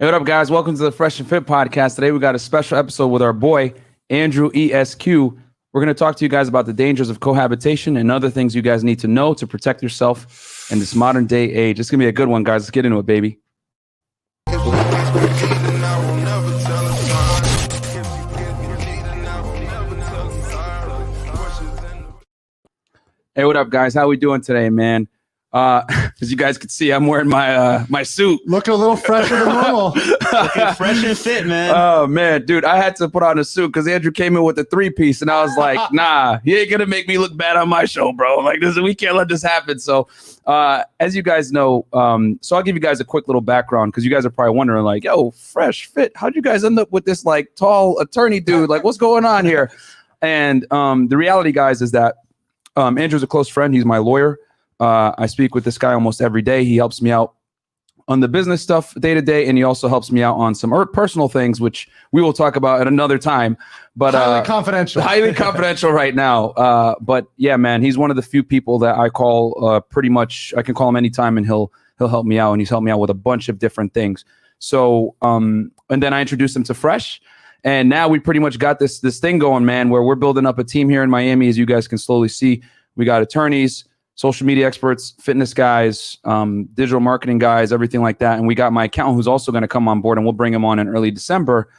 Hey, what up, guys? Welcome to the Fresh and Fit podcast. Today, we got a special episode with our boy, Andrew Esquire. We're going to talk to you guys about the dangers of cohabitation and other things you guys need to know to protect yourself in this modern day age. It's going to be a good one, guys. Let's get into it, baby. Hey, what up, guys? How we doing today, man? As you guys can see, I'm wearing my suit. Looking a little fresher than normal. Looking fresh and fit, man. Oh, man, dude, I had to put on a suit because Andrew came in with a 3-piece, and I was like, nah, he ain't going to make me look bad on my show, bro. Like, we can't let this happen. So, as you guys know, so I'll give you guys a quick little background because you guys are probably wondering, like, yo, FreshFit, how'd you guys end up with this, like, tall attorney dude? Like, what's going on here? And the reality, guys, is that Andrew's a close friend. He's my lawyer. I speak with this guy almost every day. He helps me out on the business stuff day to day, and he also helps me out on some personal things, which we will talk about at another time. But highly confidential. Highly confidential right now. But yeah, man, he's one of the few people that I call pretty much. I can call him anytime, and he'll help me out, and he's helped me out with a bunch of different things. So and then I introduced him to Fresh. And now we pretty much got this thing going, man, where we're building up a team here in Miami. As you guys can slowly see, we got attorneys, social media experts, fitness guys, digital marketing guys, everything like that. And we got my accountant who's also going to come on board, and we'll bring him on in early December.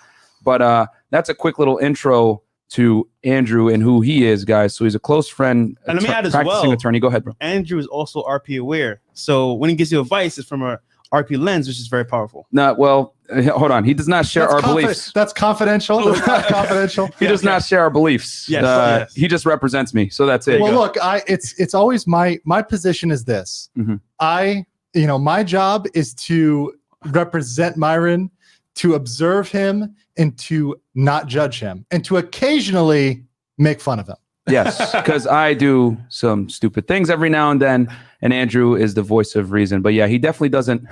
But that's a quick little intro to Andrew and who he is, guys. So he's a close friend, and let me add as practicing attorney. Go ahead, bro. Andrew is also RP aware. So when he gives you advice, it's from a RP lens, which is very powerful. No, well, hold on. He does not share our beliefs. That's confidential. That's not confidential. He does not share our beliefs. Yes. He just represents me. So that's it. Well, look, it's always my position is this. Mm-hmm. My job is to represent Myron, to observe him, and to not judge him, and to occasionally make fun of him. Yes, because I do some stupid things every now and then, and Andrew is the voice of reason. But yeah, he definitely doesn't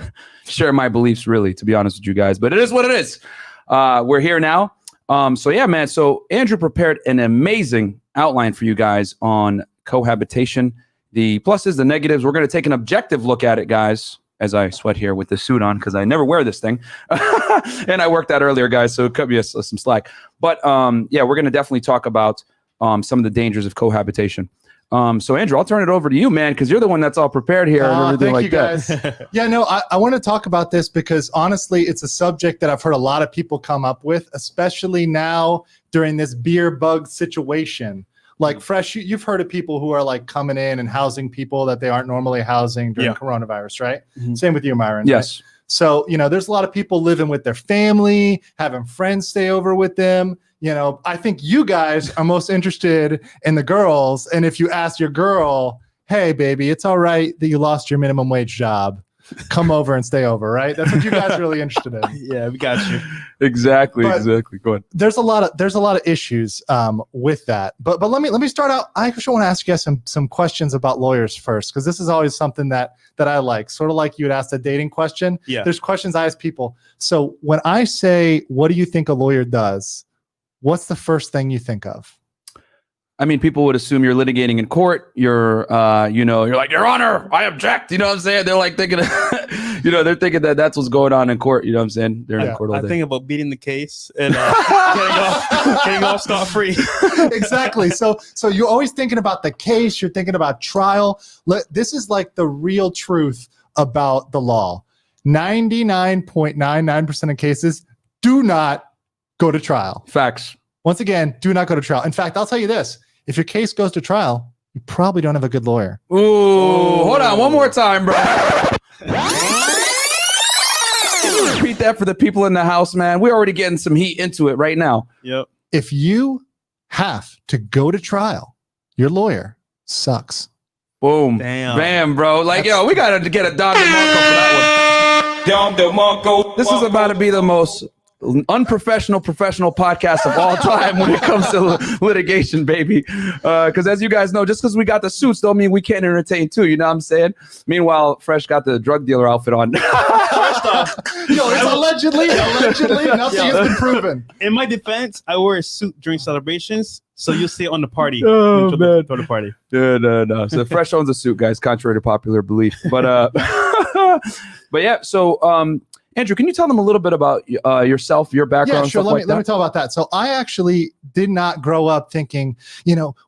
share my beliefs, really, to be honest with you guys. But it is what it is. We're here now. So yeah, man. So Andrew prepared an amazing outline for you guys on cohabitation, the pluses, the negatives. We're going to take an objective look at it, guys, as I sweat here with the suit on because I never wear this thing. And I worked out earlier, guys, so it cut me some slack. But yeah, we're going to definitely talk about some of the dangers of cohabitation. So Andrew, I'll turn it over to you, man, because you're the one that's all prepared here and everything like that. Guys. Yeah, no, I want to talk about this because honestly, it's a subject that I've heard a lot of people come up with, especially now during this beer bug situation. Like Fresh, you've heard of people who are like coming in and housing people that they aren't normally housing during coronavirus, right? Mm-hmm. Same with you, Myron. Yes. Right? So, there's a lot of people living with their family, having friends stay over with them. I think you guys are most interested in the girls. And if you ask your girl, hey, baby, it's all right that you lost your minimum wage job. Come over and stay over, right? That's what you guys are really interested in. Yeah, we got you. Exactly. Go ahead. There's a lot of issues with that. But let me start out. I actually want to ask you guys some questions about lawyers first, because this is always something that I like. Sort of like you had asked a dating question. Yeah. There's questions I ask people. So when I say, what do you think a lawyer does? What's the first thing you think of? I mean, people would assume you're litigating in court. You're like, Your Honor, I object. You know what I'm saying? They're like thinking, they're thinking that that's what's going on in court. You know what I'm saying? They're in court all day. I think about beating the case and getting off scot-free. Exactly. So you're always thinking about the case. You're thinking about trial. This is like the real truth about the law. 99.99% of cases do not go to trial. Facts. Once again, do not go to trial. In fact, I'll tell you this. If your case goes to trial, you probably don't have a good lawyer. Ooh, hold on. One more time, bro. Repeat that for the people in the house, man. We're already getting some heat into it right now. Yep. If you have to go to trial, your lawyer sucks. Boom. Bam, bro. Like, we got to get a Don DeMarco for that one. Don DeMarco. This is about to be the most unprofessional professional podcast of all time when it comes to litigation, baby. Because as you guys know, just because we got the suits don't mean we can't entertain too. You know what I'm saying? Meanwhile, Fresh got the drug dealer outfit on. It's allegedly nothing has been proven. In my defense, I wear a suit during celebrations, so you'll see it on the party. Oh, man. The party. No. So Fresh owns a suit, guys, contrary to popular belief. But but yeah, so Andrew, can you tell them a little bit about yourself, your background? Yeah, sure. Stuff Let me tell about that. So I actually did not grow up thinking,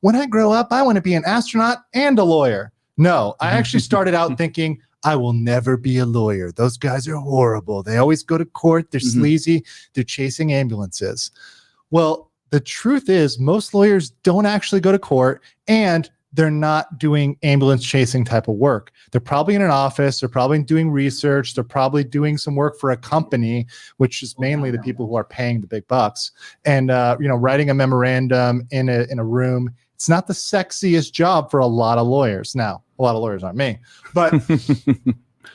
when I grow up, I want to be an astronaut and a lawyer. No, I actually started out thinking, I will never be a lawyer. Those guys are horrible. They always go to court. They're sleazy. They're chasing ambulances. Well, the truth is most lawyers don't actually go to court, and they're not doing ambulance chasing type of work. They're probably in an office. They're probably doing research. They're probably doing some work for a company, which is mainly the people who are paying the big bucks. And, writing a memorandum in a room. It's not the sexiest job for a lot of lawyers. Now, a lot of lawyers aren't me, but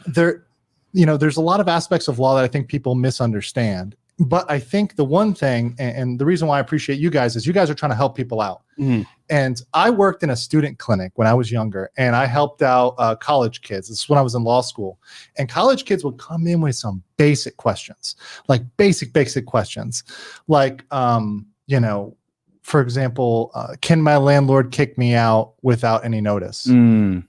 there's a lot of aspects of law that I think people misunderstand. But I think the one thing, and the reason why I appreciate you guys is you guys are trying to help people out. And I worked in a student clinic when I was younger, and I helped out college kids. This is when I was in law school. And college kids would come in with some basic questions, like basic questions. Like, for example, can my landlord kick me out without any notice? Or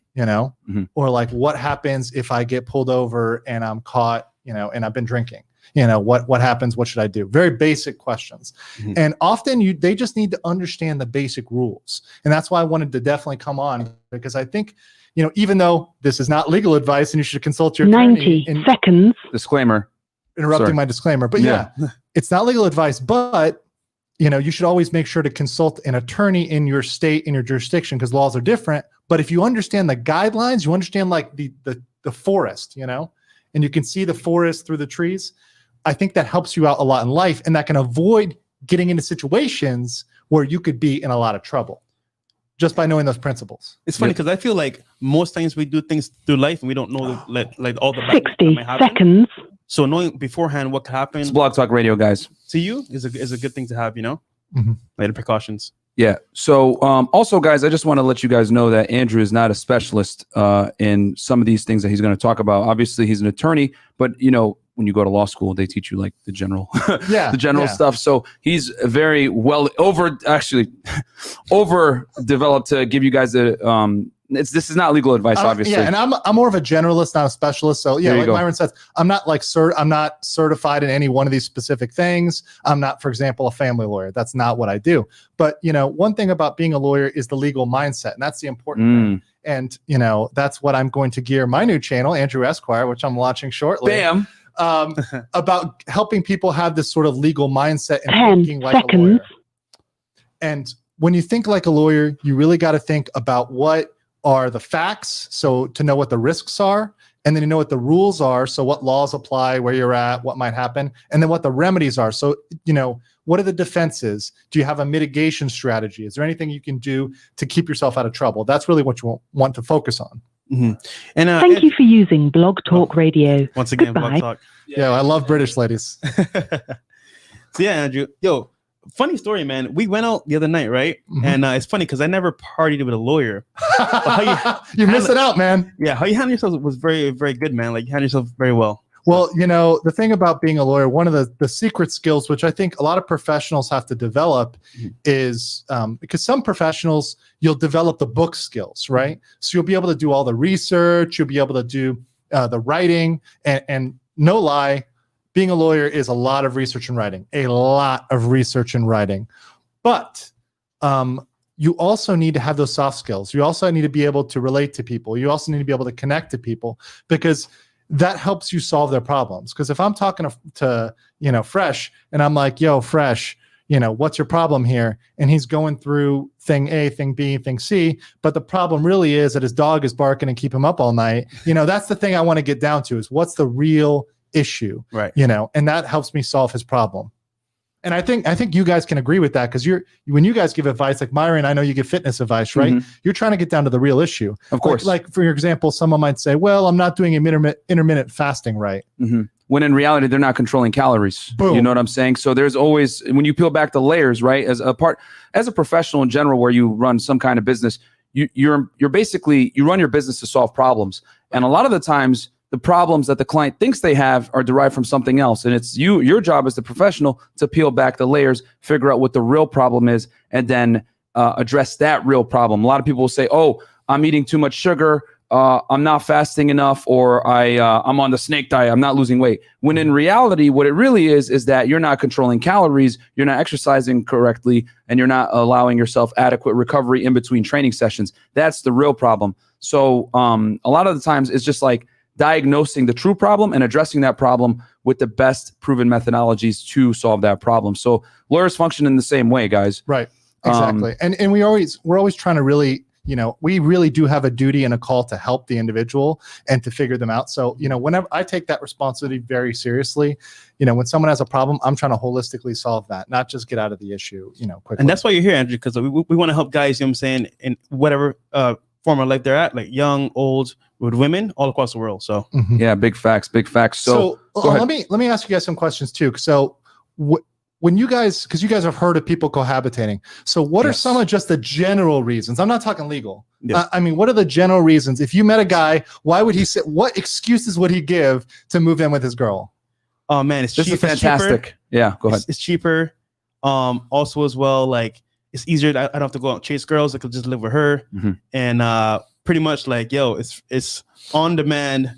like, what happens if I get pulled over and I'm caught, and I've been drinking? What happens? What should I do? Very basic questions. And often they just need to understand the basic rules. And that's why I wanted to definitely come on, because I think, even though this is not legal advice and you should consult your attorney. 90 seconds. Disclaimer. Interrupting my disclaimer. But yeah, it's not legal advice, but you should always make sure to consult an attorney in your state, in your jurisdiction, because laws are different. But if you understand the guidelines, you understand like the forest, and you can see the forest through the trees, I think that helps you out a lot in life, and that can avoid getting into situations where you could be in a lot of trouble just by knowing those principles. It's funny because I feel like most times we do things through life and we don't know like all the 60 seconds. So knowing beforehand what could happen. It's Blog Talk Radio, guys. To you is a good thing to have, later precautions. Yeah. So also, guys, I just want to let you guys know that Andrew is not a specialist in some of these things that he's going to talk about. Obviously, he's an attorney, but when you go to law school, they teach you like the general, stuff. So he's very overdeveloped to give you guys the. This is not legal advice, obviously. Yeah, and I'm more of a generalist, not a specialist. So yeah, like Myron says, I'm not like I'm not certified in any one of these specific things. I'm not, for example, a family lawyer. That's not what I do. But one thing about being a lawyer is the legal mindset, and that's the important thing. And that's what I'm going to gear my new channel, Andrew Esquire, which I'm launching shortly. Bam. About helping people have this sort of legal mindset and 10 thinking like a lawyer. And when you think like a lawyer, you really got to think about what are the facts, so to know what the risks are, and then you know what the rules are, so what laws apply, where you're at, what might happen, and then what the remedies are. So what are the defenses? Do you have a mitigation strategy? Is there anything you can do to keep yourself out of trouble? That's really what you want to focus on. And thank you for using Blog Talk Radio. Once again, Goodbye. Blog Talk. Yeah, I love British ladies. So yeah, Andrew, funny story, man. We went out the other night, right? And it's funny because I never partied with a lawyer. You're missing out, man. Yeah, how you handle yourself was very, very good, man. Like you handle yourself very well. Well, the thing about being a lawyer, one of the secret skills, which I think a lot of professionals have to develop, is because some professionals, you'll develop the book skills, right? So you'll be able to do all the research, you'll be able to do the writing, and no lie, being a lawyer is a lot of research and writing, But you also need to have those soft skills. You also need to be able to relate to people. You also need to be able to connect to people, because that helps you solve their problems. Because if I'm talking to Fresh, and I'm like, yo, Fresh, what's your problem here? And he's going through thing A, thing B, thing C, but the problem really is that his dog is barking and keep him up all night. That's the thing I want to get down to, is what's the real issue, right? And that helps me solve his problem. And I think you guys can agree with that, because when you guys give advice, like Myron, I know you give fitness advice, right? You're trying to get down to the real issue. Of course. Like for your example, someone might say, well, I'm not doing intermittent fasting right. When in reality, they're not controlling calories. Boom. You know what I'm saying? So there's always, when you peel back the layers, right? As a professional in general, where you run some kind of business, you're basically, you run your business to solve problems. And a lot of the times, the problems that the client thinks they have are derived from something else. And it's your job as the professional to peel back the layers, figure out what the real problem is, and then address that real problem. A lot of people will say, oh, I'm eating too much sugar. I'm not fasting enough, or I'm on the snake diet, I'm not losing weight. When in reality, what it really is that you're not controlling calories, you're not exercising correctly, and you're not allowing yourself adequate recovery in between training sessions. That's the real problem. So a lot of the times it's just like diagnosing the true problem and addressing that problem with the best proven methodologies to solve that problem. So lawyers function in the same way, guys. Right. Exactly. And we're always trying to really, we really do have a duty and a call to help the individual and to figure them out. So, whenever I take that responsibility very seriously, when someone has a problem, I'm trying to holistically solve that, not just get out of the issue, quickly. And that's why you're here, Andrew, because we want to help guys, you know what I'm saying, in whatever form of life they're at, like young, old, with women all across the world. So yeah, big facts. So let me ask you guys some questions too. So when you guys, because you guys have heard of people cohabitating, so what are some of just the general reasons? I'm not talking legal. Yes. I mean, what are the general reasons? If you met a guy, why would he say? What excuses would he give to move in with his girl? Oh man, it's this is fantastic. Yeah, go ahead. It's cheaper. Also as well, like it's easier. I don't have to go out and chase girls. I could just live with her, and pretty much like it's on demand.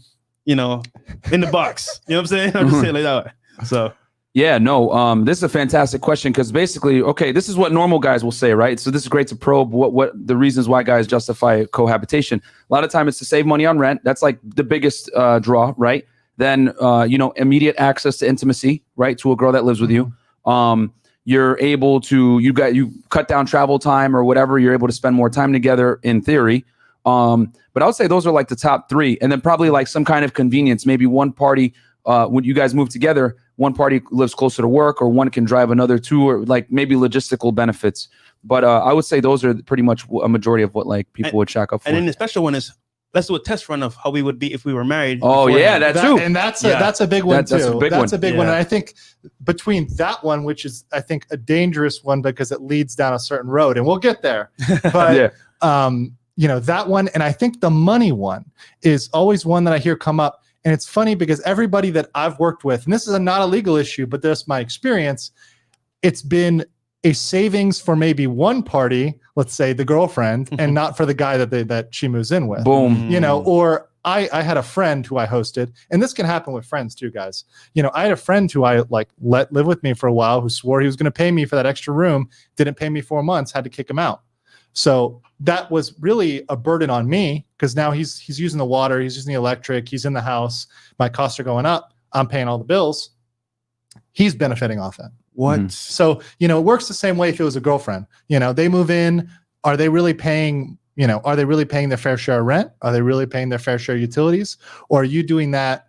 In the box. You know what I'm saying? I'm just saying like that. So. Yeah, no, this is a fantastic question because basically, okay, this is what normal guys will say, right? So this is great to probe what the reasons why guys justify cohabitation. A lot of time it's to save money on rent. That's like the biggest draw, right? Then, immediate access to intimacy, right? To a girl that lives with you. You're able to, you cut down travel time or whatever. You're able to spend more time together in theory. But I would say those are like the top three. And then probably like some kind of convenience. Maybe one party, when you guys move together, one party lives closer to work or one can drive another two, or like maybe logistical benefits. But I would say those are pretty much a majority of what like people would shack up for. And then the special one is, let's do a test run of how we would be if we were married. Oh yeah, that's true. And that's a big one too. That's a big one. And Yeah. I think between that one, which is I think a dangerous one because it leads down a certain road, and we'll get there. But that one, and I think the money one is always one that I hear come up. And it's funny because everybody that I've worked with, and this is not a legal issue, but that's my experience, it's been a savings for maybe one party, let's say the girlfriend, and not for the guy that she moves in with. Boom. Or I had a friend who I hosted, and this can happen with friends too, guys. I had a friend who I let live with me for a while, who swore he was going to pay me for that extra room, didn't pay me 4 months, had to kick him out. So that was really a burden on me because now he's using the water, he's using the electric, he's in the house. My costs are going up. I'm paying all the bills. He's benefiting off it. What? Mm-hmm. So, it works the same way if it was a girlfriend. They move in. Are they really paying, their fair share of rent? Are they really paying their fair share of utilities? Or are you doing that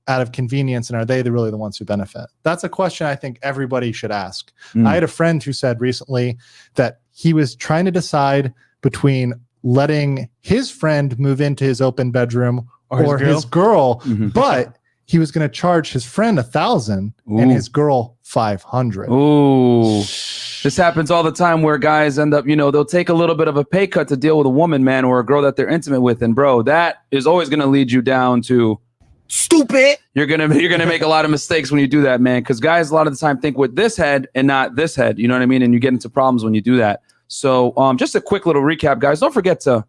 out of convenience, and are they really the ones who benefit? That's a question I think everybody should ask. I had a friend who said recently that he was trying to decide between letting his friend move into his open bedroom or his girl, but he was going to charge his friend $1,000 and his girl $500. Ooh, this happens all the time where guys end up, they'll take a little bit of a pay cut to deal with a woman, man, or a girl that they're intimate with. And bro, that is always going to lead you down to stupid. You're gonna make a lot of mistakes when you do that, man. Because guys a lot of the time think with this head and not this head. You know what I mean? And you get into problems when you do that. So just a quick little recap, guys. Don't forget to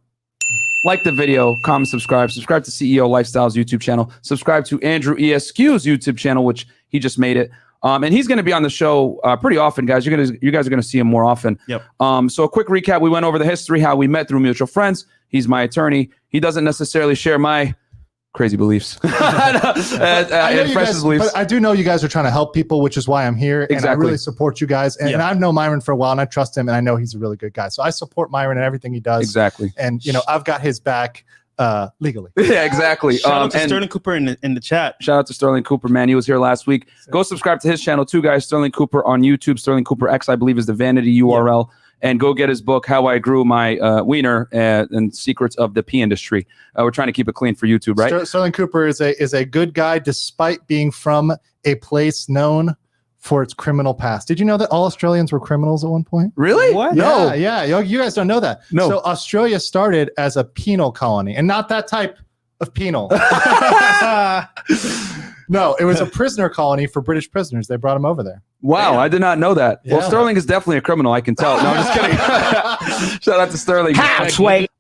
like the video, comment, subscribe to CEO Lifestyles YouTube channel, subscribe to Andrew Esquire's YouTube channel, which he just made it. And he's going to be on the show pretty often, guys. You guys are going to see him more often. Yep. So a quick recap. We went over the history, how we met through mutual friends. He's my attorney. He doesn't necessarily share my crazy beliefs. But I do know you guys are trying to help people, which is why I'm here. Exactly. And I really support you guys. And I've known Myron for a while, and I trust him, and I know he's a really good guy. So I support Myron and everything he does. Exactly. And I've got his back legally. Yeah, exactly. Shout out to Sterling Cooper in the chat. Shout out to Sterling Cooper, man. He was here last week. Go subscribe to his channel too, guys. Sterling Cooper on YouTube. Sterling Cooper X, I believe, is the vanity URL. And go get his book, How I Grew My Wiener and Secrets of the Pea Industry. We're trying to keep it clean for YouTube, right? Sterling Cooper is a good guy, despite being from a place known for its criminal past. Did you know that all Australians were criminals at one point? Really? What? No. Yeah. You guys don't know that. No. So Australia started as a penal colony, and not that type of penal. No, it was a prisoner colony for British prisoners. They brought him over there. Wow, Damn. I did not know that. Well, Yeah. Sterling is definitely a criminal. I can tell. No, I'm just kidding. Shout out to Sterling.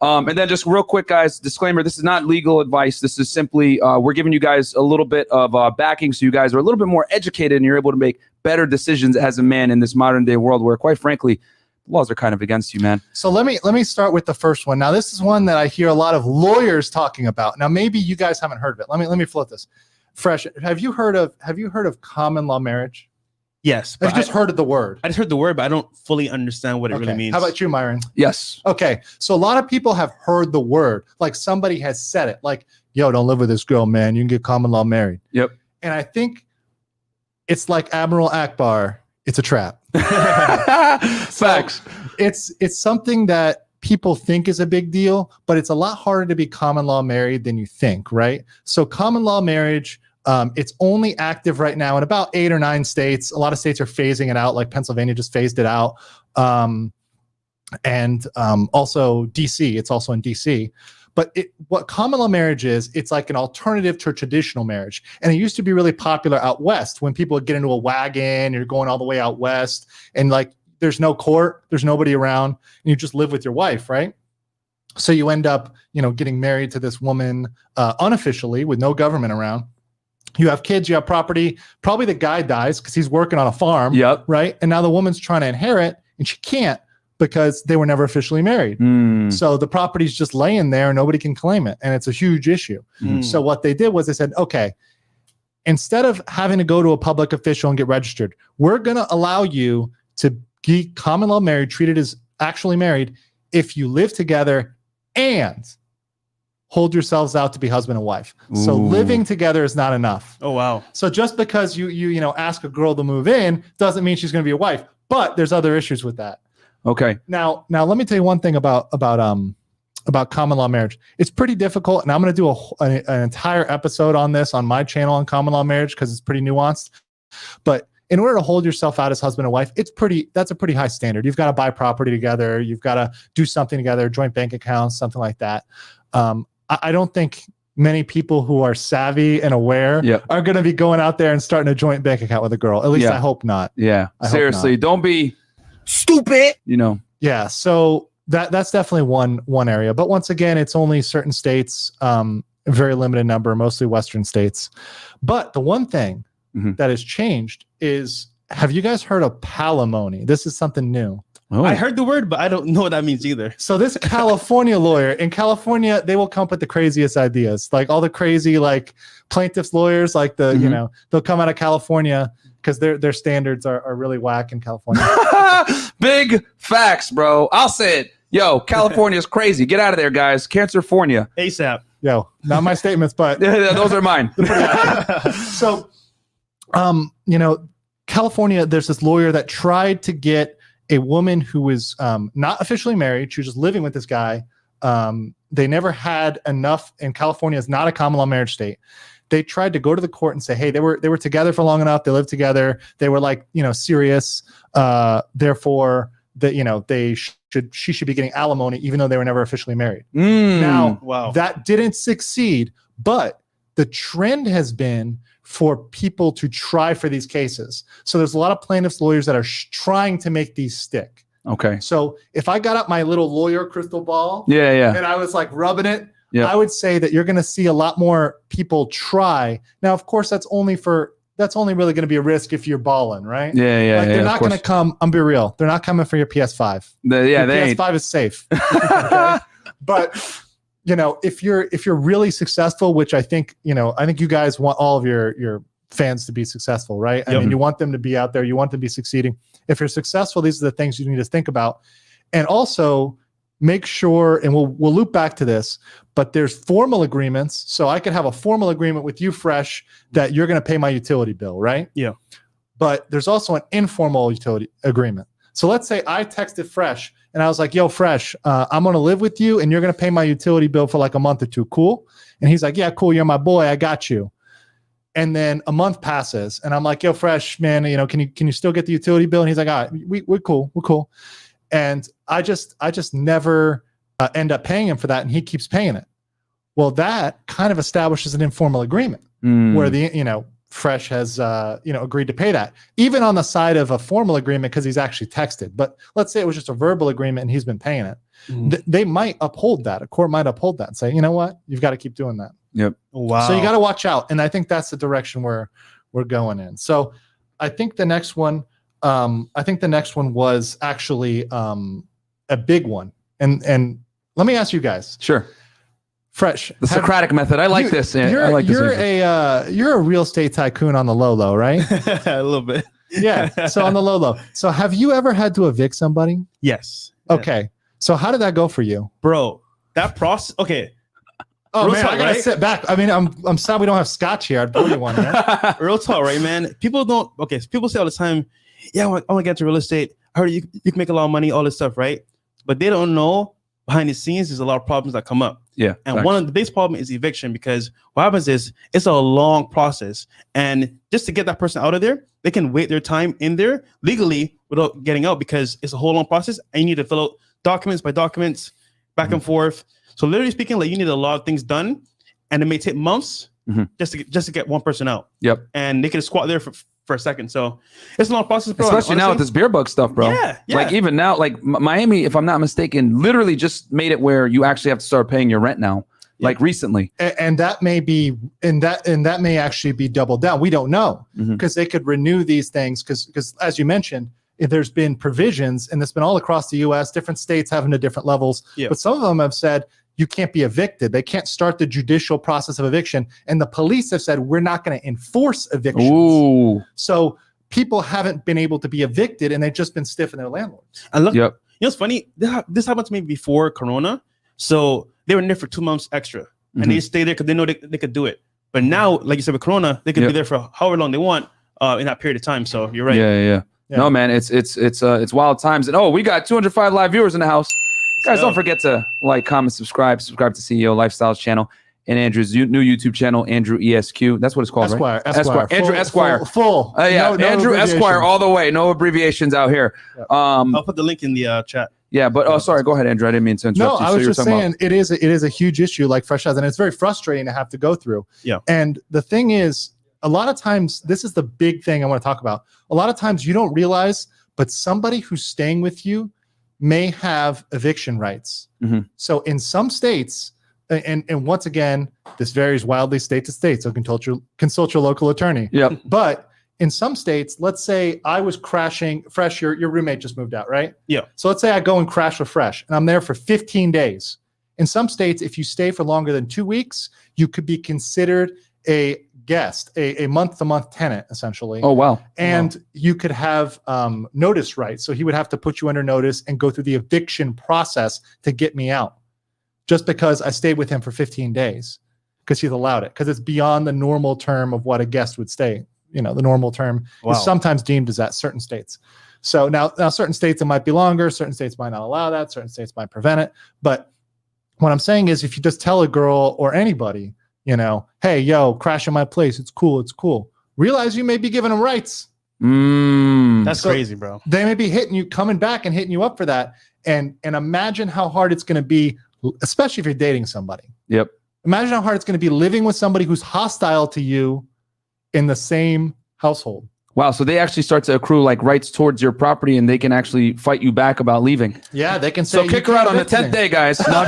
And then just real quick, guys, disclaimer, this is not legal advice. This is simply, we're giving you guys a little bit of backing so you guys are a little bit more educated and you're able to make better decisions as a man in this modern day world where, quite frankly, laws are kind of against you, man. So let me start with the first one. Now, this is one that I hear a lot of lawyers talking about. Now, maybe you guys haven't heard of it. Let me float this. Fresh, have you heard of common law marriage? Yes. Have you just heard of the word? I just heard the word, but I don't fully understand what it really means. How about you, Myron? Yes. Okay, so a lot of people have heard the word, like somebody has said it, like, yo, don't live with this girl, man. You can get common law married. Yep. And I think it's like Admiral Akbar. It's a trap. Facts. It's something that people think is a big deal, but it's a lot harder to be common law married than you think, right? So common law marriage, it's only active right now in about 8 or 9 states. A lot of states are phasing it out, like Pennsylvania just phased it out. And also DC, it's also in DC. But what common law marriage is, it's like an alternative to a traditional marriage. And it used to be really popular out west when people would get into a wagon, you're going all the way out west, and like there's no court, there's nobody around, and you just live with your wife, right? So you end up, getting married to this woman unofficially with no government around. You have kids, you have property. Probably the guy dies because he's working on a farm, Yep. right? And now the woman's trying to inherit, and she can't because they were never officially married. So the property's just laying there, nobody can claim it, and it's a huge issue. So what they did was they said, okay, instead of having to go to a public official and get registered, we're going to allow you to be common law married, treated as actually married, if you live together and hold yourselves out to be husband and wife. So Ooh. living together is not enough. Oh, wow. So just because you ask a girl to move in doesn't mean she's going to be a wife, but there's other issues with that. Okay. Now let me tell you one thing about common law marriage. It's pretty difficult, and I'm going to do an entire episode on this on my channel on common law marriage because it's pretty nuanced. But in order to hold yourself out as husband and wife, that's a pretty high standard. You've got to buy property together. You've got to do something together, joint bank accounts, something like that. I don't think many people who are savvy and aware are going to be going out there and starting a joint bank account with a girl. At least I hope not. Yeah. I hope Seriously, not. don't be stupid. Yeah. So that's definitely one area. But once again, it's only certain states, a very limited number, mostly Western states. But the one thing that has changed is, have you guys heard of palimony? This is something new. Oh. I heard the word, but I don't know what that means either. So this California lawyer in California, they will come up with the craziest ideas, like all the crazy like plaintiffs lawyers, like they'll come out of California because their standards are really whack in California. Big facts, bro. I'll say it. Yo, California's crazy. Get out of there, guys. Cancerfornia. ASAP. Yo, not my statements, but Those are mine. So, California, there's this lawyer that tried to get a woman who was not officially married. She was just living with this guy. They never had enough, and California is not a common law marriage state. They tried to go to the court and say, hey, they were together for long enough. They lived together. They were serious. Therefore, she should be getting alimony, even though they were never officially married. Now, wow. That didn't succeed, but the trend has been for people to try for these cases. So there's a lot of plaintiffs lawyers that are trying to make these stick. Okay. So if I got up my little lawyer crystal ball and I was like rubbing it, I would say that you're going to see a lot more people try. Now, of course, that's only really going to be a risk if you're balling, right? They're not going to come. I'm be real. They're not coming for your PS5. Your PS5 is safe. Okay? But if you're really successful, which I think you guys want all of your fans to be successful, right? I mean, you want them to be out there. You want them to be succeeding. If you're successful, these are the things you need to think about. And also make sure, and we'll loop back to this, but there's formal agreements. So I could have a formal agreement with you, Fresh, that you're going to pay my utility bill, right? Yeah. But there's also an informal utility agreement. So let's say I texted Fresh and I was like, yo, Fresh, I'm going to live with you and you're going to pay my utility bill for like a month or two. Cool. And he's like, yeah, cool. You're my boy. I got you. And then a month passes and I'm like, yo, Fresh, man, can you still get the utility bill? And he's like, all right, we're cool. We're cool. And I just never end up paying him for that. And he keeps paying it. Well, that kind of establishes an informal agreement where Fresh has agreed to pay that, even on the side of a formal agreement because he's actually texted. But let's say it was just a verbal agreement and he's been paying it. They might uphold that. A court might uphold that and say, you know what, you've got to keep doing that. Yep. Wow. So you got to watch out, and I think that's the direction we're going in. So I think the next one, was actually a big one, and let me ask you guys. Sure. Fresh, the Socratic method. I like this. I like this. You're a real estate tycoon on the low, right? A little bit. Yeah. So on the low. So have you ever had to evict somebody? Yes. Okay. So how did that go for you, bro? That process. Okay. Oh real man, talk, I gotta right? sit back. I mean, I'm sad we don't have scotch here. I'd pour you one. Right? Real talk, right, man? People don't. Okay. People say all the time, "Yeah, I want to get into real estate. I heard you can make a lot of money, all this stuff, right?" But they don't know behind the scenes there's a lot of problems that come up. Yeah. And one of the biggest problem is eviction, because what happens is it's a long process. And just to get that person out of there, they can wait their time in there legally without getting out, because it's a whole long process. And you need to fill out documents by documents, back and forth. So literally speaking, like, you need a lot of things done, and it may take months just to get one person out. Yep. And they can squat there for a second. So it's a long process, bro. Especially now with this beer bug stuff, bro. Yeah. Like even now, like Miami, if I'm not mistaken, literally just made it where you actually have to start paying your rent now. Like recently. And that may be, and that may actually be doubled down. We don't know, because they could renew these things. Because as you mentioned, if there's been provisions, and it's been all across the U.S., different states having to different levels. Yeah. But some of them have said you can't be evicted. They can't start the judicial process of eviction. And the police have said, we're not going to enforce evictions. Ooh. So people haven't been able to be evicted, and they've just been stiffing their landlords. And look, you know what's funny? This happened to me before Corona. So they were in there for 2 months extra, and they stay there because they know they could do it. But now, like you said, with Corona, they could be there for however long they want in that period of time. So you're right. Yeah. No, man, it's wild times. And we got 205 live viewers in the house. Guys, don't forget to like, comment, subscribe to CEO Lifestyles channel and Andrew's new YouTube channel, Andrew ESQ. That's what it's called, Esquire, right? Esquire. Andrew Esquire. Full. No Andrew Esquire all the way. No abbreviations out here. Yeah. I'll put the link in the chat. Yeah, but sorry, go ahead, Andrew. I didn't mean to interrupt you. No, I was just saying it is a huge issue, like Fresh has, and it's very frustrating to have to go through. Yeah. And the thing is, a lot of times, this is the big thing I want to talk about. A lot of times you don't realize, but somebody who's staying with you may have eviction rights. So in some states, and once again, this varies wildly state to state, so consult your local attorney. Yep. But in some states, let's say I was crashing, Fresh, your roommate just moved out, right? Yeah. So let's say I go and crash with Fresh, and I'm there for 15 days. In some states, if you stay for longer than 2 weeks, you could be considered a guest, a month-to-month tenant, essentially. Oh, wow. And you could have notice rights. So he would have to put you under notice and go through the eviction process to get me out, just because I stayed with him for 15 days, because he's allowed it, because it's beyond the normal term of what a guest would stay. The normal term is sometimes deemed as that, certain states. So now certain states, it might be longer. Certain states might not allow that. Certain states might prevent it. But what I'm saying is, if you just tell a girl or anybody, hey, yo, crash in my place, it's cool. Realize you may be giving them rights. That's crazy, bro. They may be coming back and hitting you up for that. And imagine how hard it's going to be, especially if you're dating somebody. Yep. Imagine how hard it's going to be living with somebody who's hostile to you in the same household. Wow. So they actually start to accrue like rights towards your property, and they can actually fight you back about leaving. Yeah, they can say. So kick her out on the 10th day, guys. No, I'm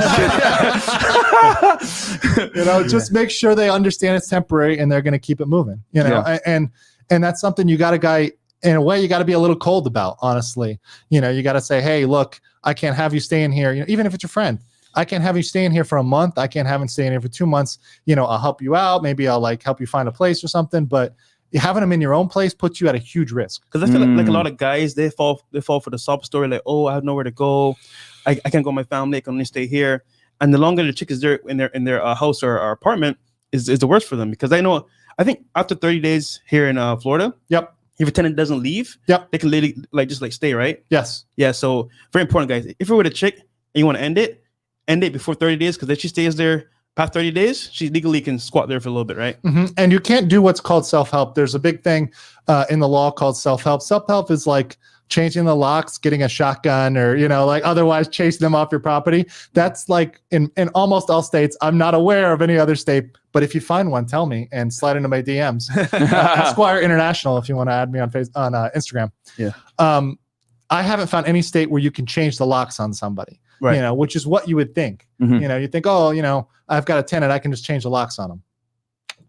just kidding. Just make sure they understand it's temporary and they're going to keep it moving. And that's something you got in a way, you got to be a little cold about, honestly. You got to say, hey, look, I can't have you staying here. Even if it's your friend, I can't have you staying here for a month. I can't have him staying here for 2 months. I'll help you out. Maybe I'll help you find a place or something. But having them in your own place puts you at a huge risk. Because I feel like a lot of guys, they fall for the sob story, like, oh, I have nowhere to go. I can't go with my family. I can only stay here. And the longer the chick is there in their house or apartment is the worst for them. Because I think after 30 days here in Florida, yep, if a tenant doesn't leave, yep, they can literally just stay, right? Yes. Yeah. So very important, guys. If you're with a chick and you want to end it before 30 days, because if she stays there past 30 days, she legally can squat there for a little bit, right? And you can't do what's called self-help. There's a big thing in the law called self-help. Self-help is like changing the locks, getting a shotgun, or like otherwise chasing them off your property. That's like in almost all states. I'm not aware of any other state, but if you find one, tell me and slide into my DMs. Esquire International, if you want to add me on Instagram. Yeah. I haven't found any state where you can change the locks on somebody. Right. Which is what you would think. Mhm. You think, oh, I've got a tenant, I can just change the locks on them.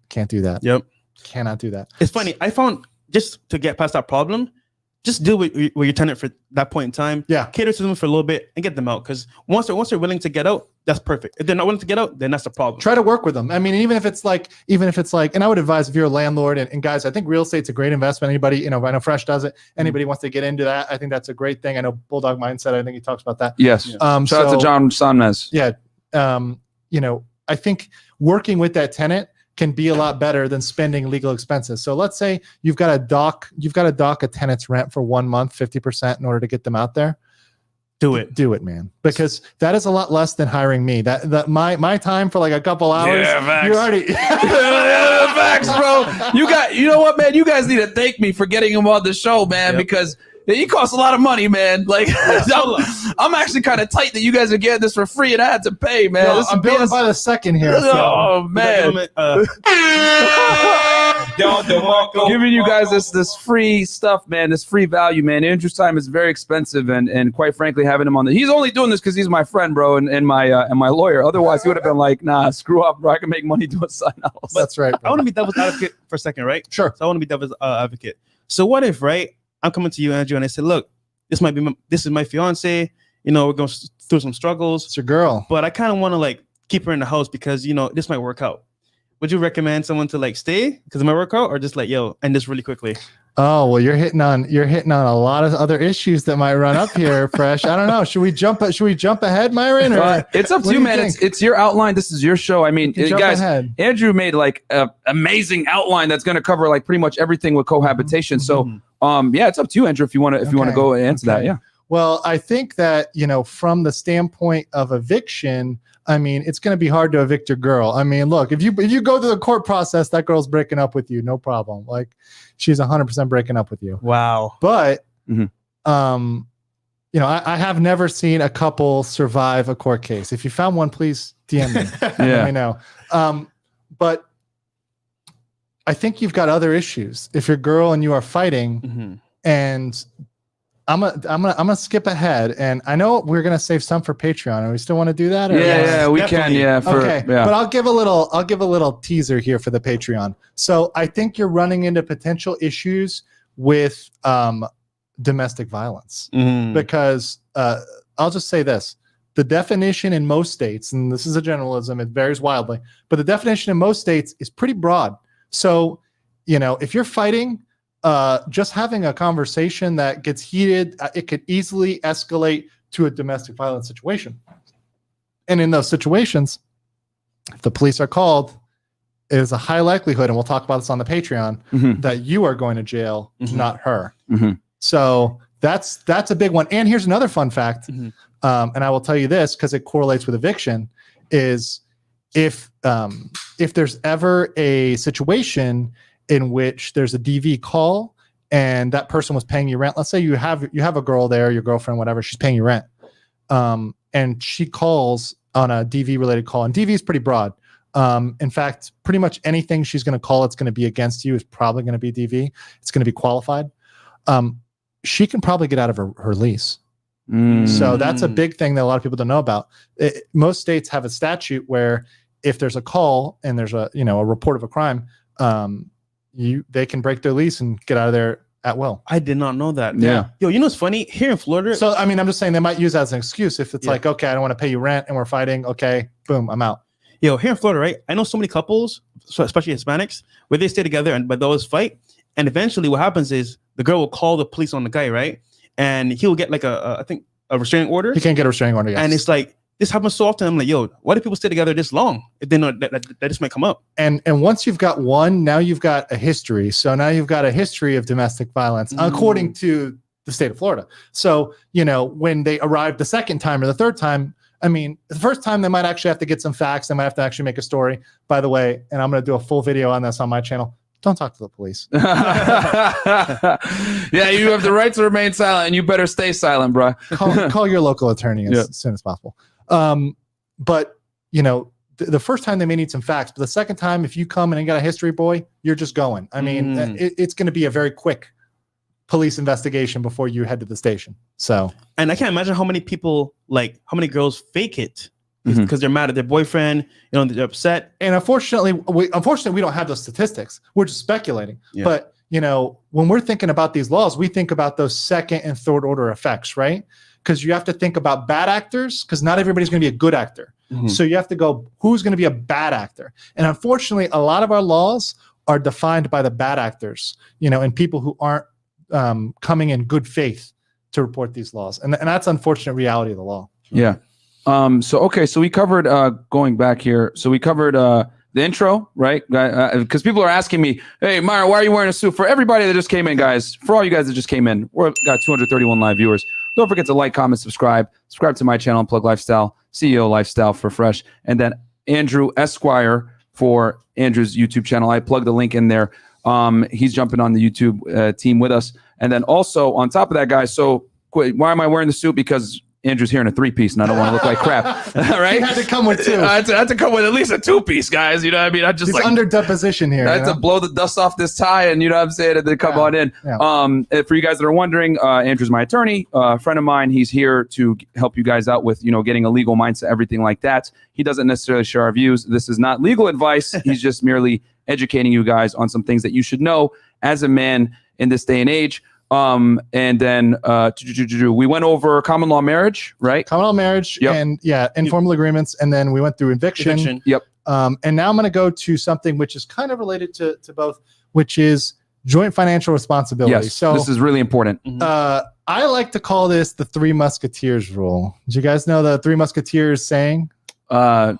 Can't do that. Yep. Cannot do that. It's funny. I found just to get past that problem, just deal with your tenant for that point in time. Yeah. Cater to them for a little bit and get them out. Because once they're willing to get out, that's perfect. If they're not willing to get out, then that's the problem. Try to work with them. I mean, even if it's like, and I would advise if you're a landlord and guys, I think real estate's a great investment. Anybody, I know Fresh does it. Anybody wants to get into that, I think that's a great thing. I know Bulldog Mindset, I think he talks about that. Yes. Shout out to John Sonmez. Yeah. I think working with that tenant can be a lot better than spending legal expenses. So let's say you've got to dock a tenant's rent for 1 month, 50% in order to get them out there. Do it, man. Because that is a lot less than hiring me. That my time for like a couple hours. Yeah, facts. You're already facts, bro. You know what, man? You guys need to thank me for getting him on the show, man, because he costs a lot of money, man. Like, I'm actually kind of tight that you guys are getting this for free and I had to pay, man. No, I'm billing by the second here. Oh, man. Giving you guys this free stuff, man, this free value, man. Andrew's time is very expensive, and quite frankly, having him on he's only doing this because he's my friend, bro, and my lawyer. Otherwise, he would have been like, nah, screw up, bro. I can make money doing something else. That's right. I want to be devil's advocate for a second, right? Sure. So I want to be devil's advocate. So what if, right? I'm coming to you, Andrew, and I said, look, this is my fiance. We're going through some struggles. It's your girl. But I kind of want to like keep her in the house because, this might work out. Would you recommend someone to like stay because it might work out, or just like, end this really quickly? Oh, well, you're hitting on a lot of other issues that might run up here, Fresh. I don't know. Should we jump ahead, Myron? Or it's up to you, man. It's your outline. This is your show. I mean, guys, Andrew made like an amazing outline that's going to cover like pretty much everything with cohabitation. So, it's up to you, Andrew, if you want to go and answer that. Yeah. Well, I think that, from the standpoint of eviction, I mean, it's going to be hard to evict your girl. I mean, look, if you go through the court process, that girl's breaking up with you, no problem. Like, she's 100% breaking up with you. Wow. But, I have never seen a couple survive a court case. If you found one, please DM me. Yeah. I know. But I think you've got other issues. If your girl and you are fighting, and I'm gonna skip ahead, and I know we're gonna save some for Patreon. And we still want to do that? Yeah, we can. Yeah. But I'll give a little teaser here for the Patreon. So I think you're running into potential issues with domestic violence because I'll just say this: the definition in most states, and this is a generalism, it varies wildly, but the definition in most states is pretty broad. So if you're fighting. Just having a conversation that gets heated, it could easily escalate to a domestic violence situation. And in those situations, if the police are called, it is a high likelihood, and we'll talk about this on the Patreon, that you are going to jail, not her. So that's a big one. And here's another fun fact, and I will tell you this because it correlates with eviction, is if there's ever a situation in which there's a DV call and that person was paying you rent. Let's say you have a girl there, your girlfriend, whatever, she's paying you rent. And she calls on a DV related call, and DV is pretty broad. In fact, pretty much anything she's going to call, it's going to be against you is probably going to be DV. It's going to be qualified. She can probably get out of her lease. So that's a big thing that a lot of people don't know about. Most states have a statute where if there's a call and there's a report of a crime, they can break their lease and get out of there at will. I did not know that. Yeah. Yo, what's funny? Here in Florida. So, I mean, I'm just saying they might use that as an excuse. If it's like, okay, I don't want to pay you rent and we're fighting. Okay, boom, I'm out. Yo, here in Florida, right? I know so many couples, especially Hispanics, where they stay together but they always fight. And eventually what happens is the girl will call the police on the guy, right? And he'll get like I think a restraining order. He can't get a restraining order, yes. And it's like, this happens so often. I'm like, yo, why do people stay together this long if they know that this might come up? And once you've got one, now you've got a history. So now you've got a history of domestic violence, according to the state of Florida. So, when they arrive the second time or the third time, I mean, the first time they might actually have to get some facts. They might have to actually make a story, by the way, and I'm going to do a full video on this on my channel. don't talk to the police. Yeah, you have the right to remain silent, and you better stay silent, bro. Call your local attorney as soon as possible. But the first time they may need some facts, but the second time, if you come and ain't got a history, boy, you're just going. I mean, it's going to be a very quick police investigation before you head to the station. So, and I can't imagine how many people, like how many girls fake it because they're mad at their boyfriend, they're upset. And unfortunately, we don't have those statistics. We're just speculating. Yeah. But when we're thinking about these laws, we think about those second and third order effects, right? Because you have to think about bad actors, because not everybody's going to be a good actor. So you have to go, who's going to be a bad actor? And unfortunately, a lot of our laws are defined by the bad actors, and people who aren't coming in good faith to report these laws. And that's unfortunate reality of the law. Yeah. So we covered, going back here. So we covered the intro, right? Because people are asking me, hey, Myron, why are you wearing a suit? For everybody that just came in, guys, for all you guys that just came in, we've got 231 live viewers. Don't forget to like, comment, subscribe to my channel, Unplug Lifestyle, CEO Lifestyle for Fresh, and then Andrew Esquire for Andrew's YouTube channel. I plug the link in there. He's jumping on the YouTube team with us. And then also on top of that, guys, so why am I wearing the suit? Because Andrew's here in a 3-piece and I don't want to look like crap. Right? He had to come with two. I had to come with at least a 2-piece, guys. You know what I mean? I just He's under deposition here. I had to blow the dust off this tie, and you know what I'm saying, and then come on in. Yeah. For you guys that are wondering, Andrew's my attorney, a friend of mine. He's here to help you guys out with, getting a legal mindset, everything like that. He doesn't necessarily share our views. This is not legal advice. He's just merely educating you guys on some things that you should know as a man in this day and age. And then we went over common law marriage, right? Common law marriage, and informal agreements, and then we went through eviction. Yep. And now I'm going to go to something which is kind of related to both, which is joint financial responsibility. Yes, so this is really important. I like to call this the 3 Musketeers rule. Did you guys know the 3 Musketeers saying? 1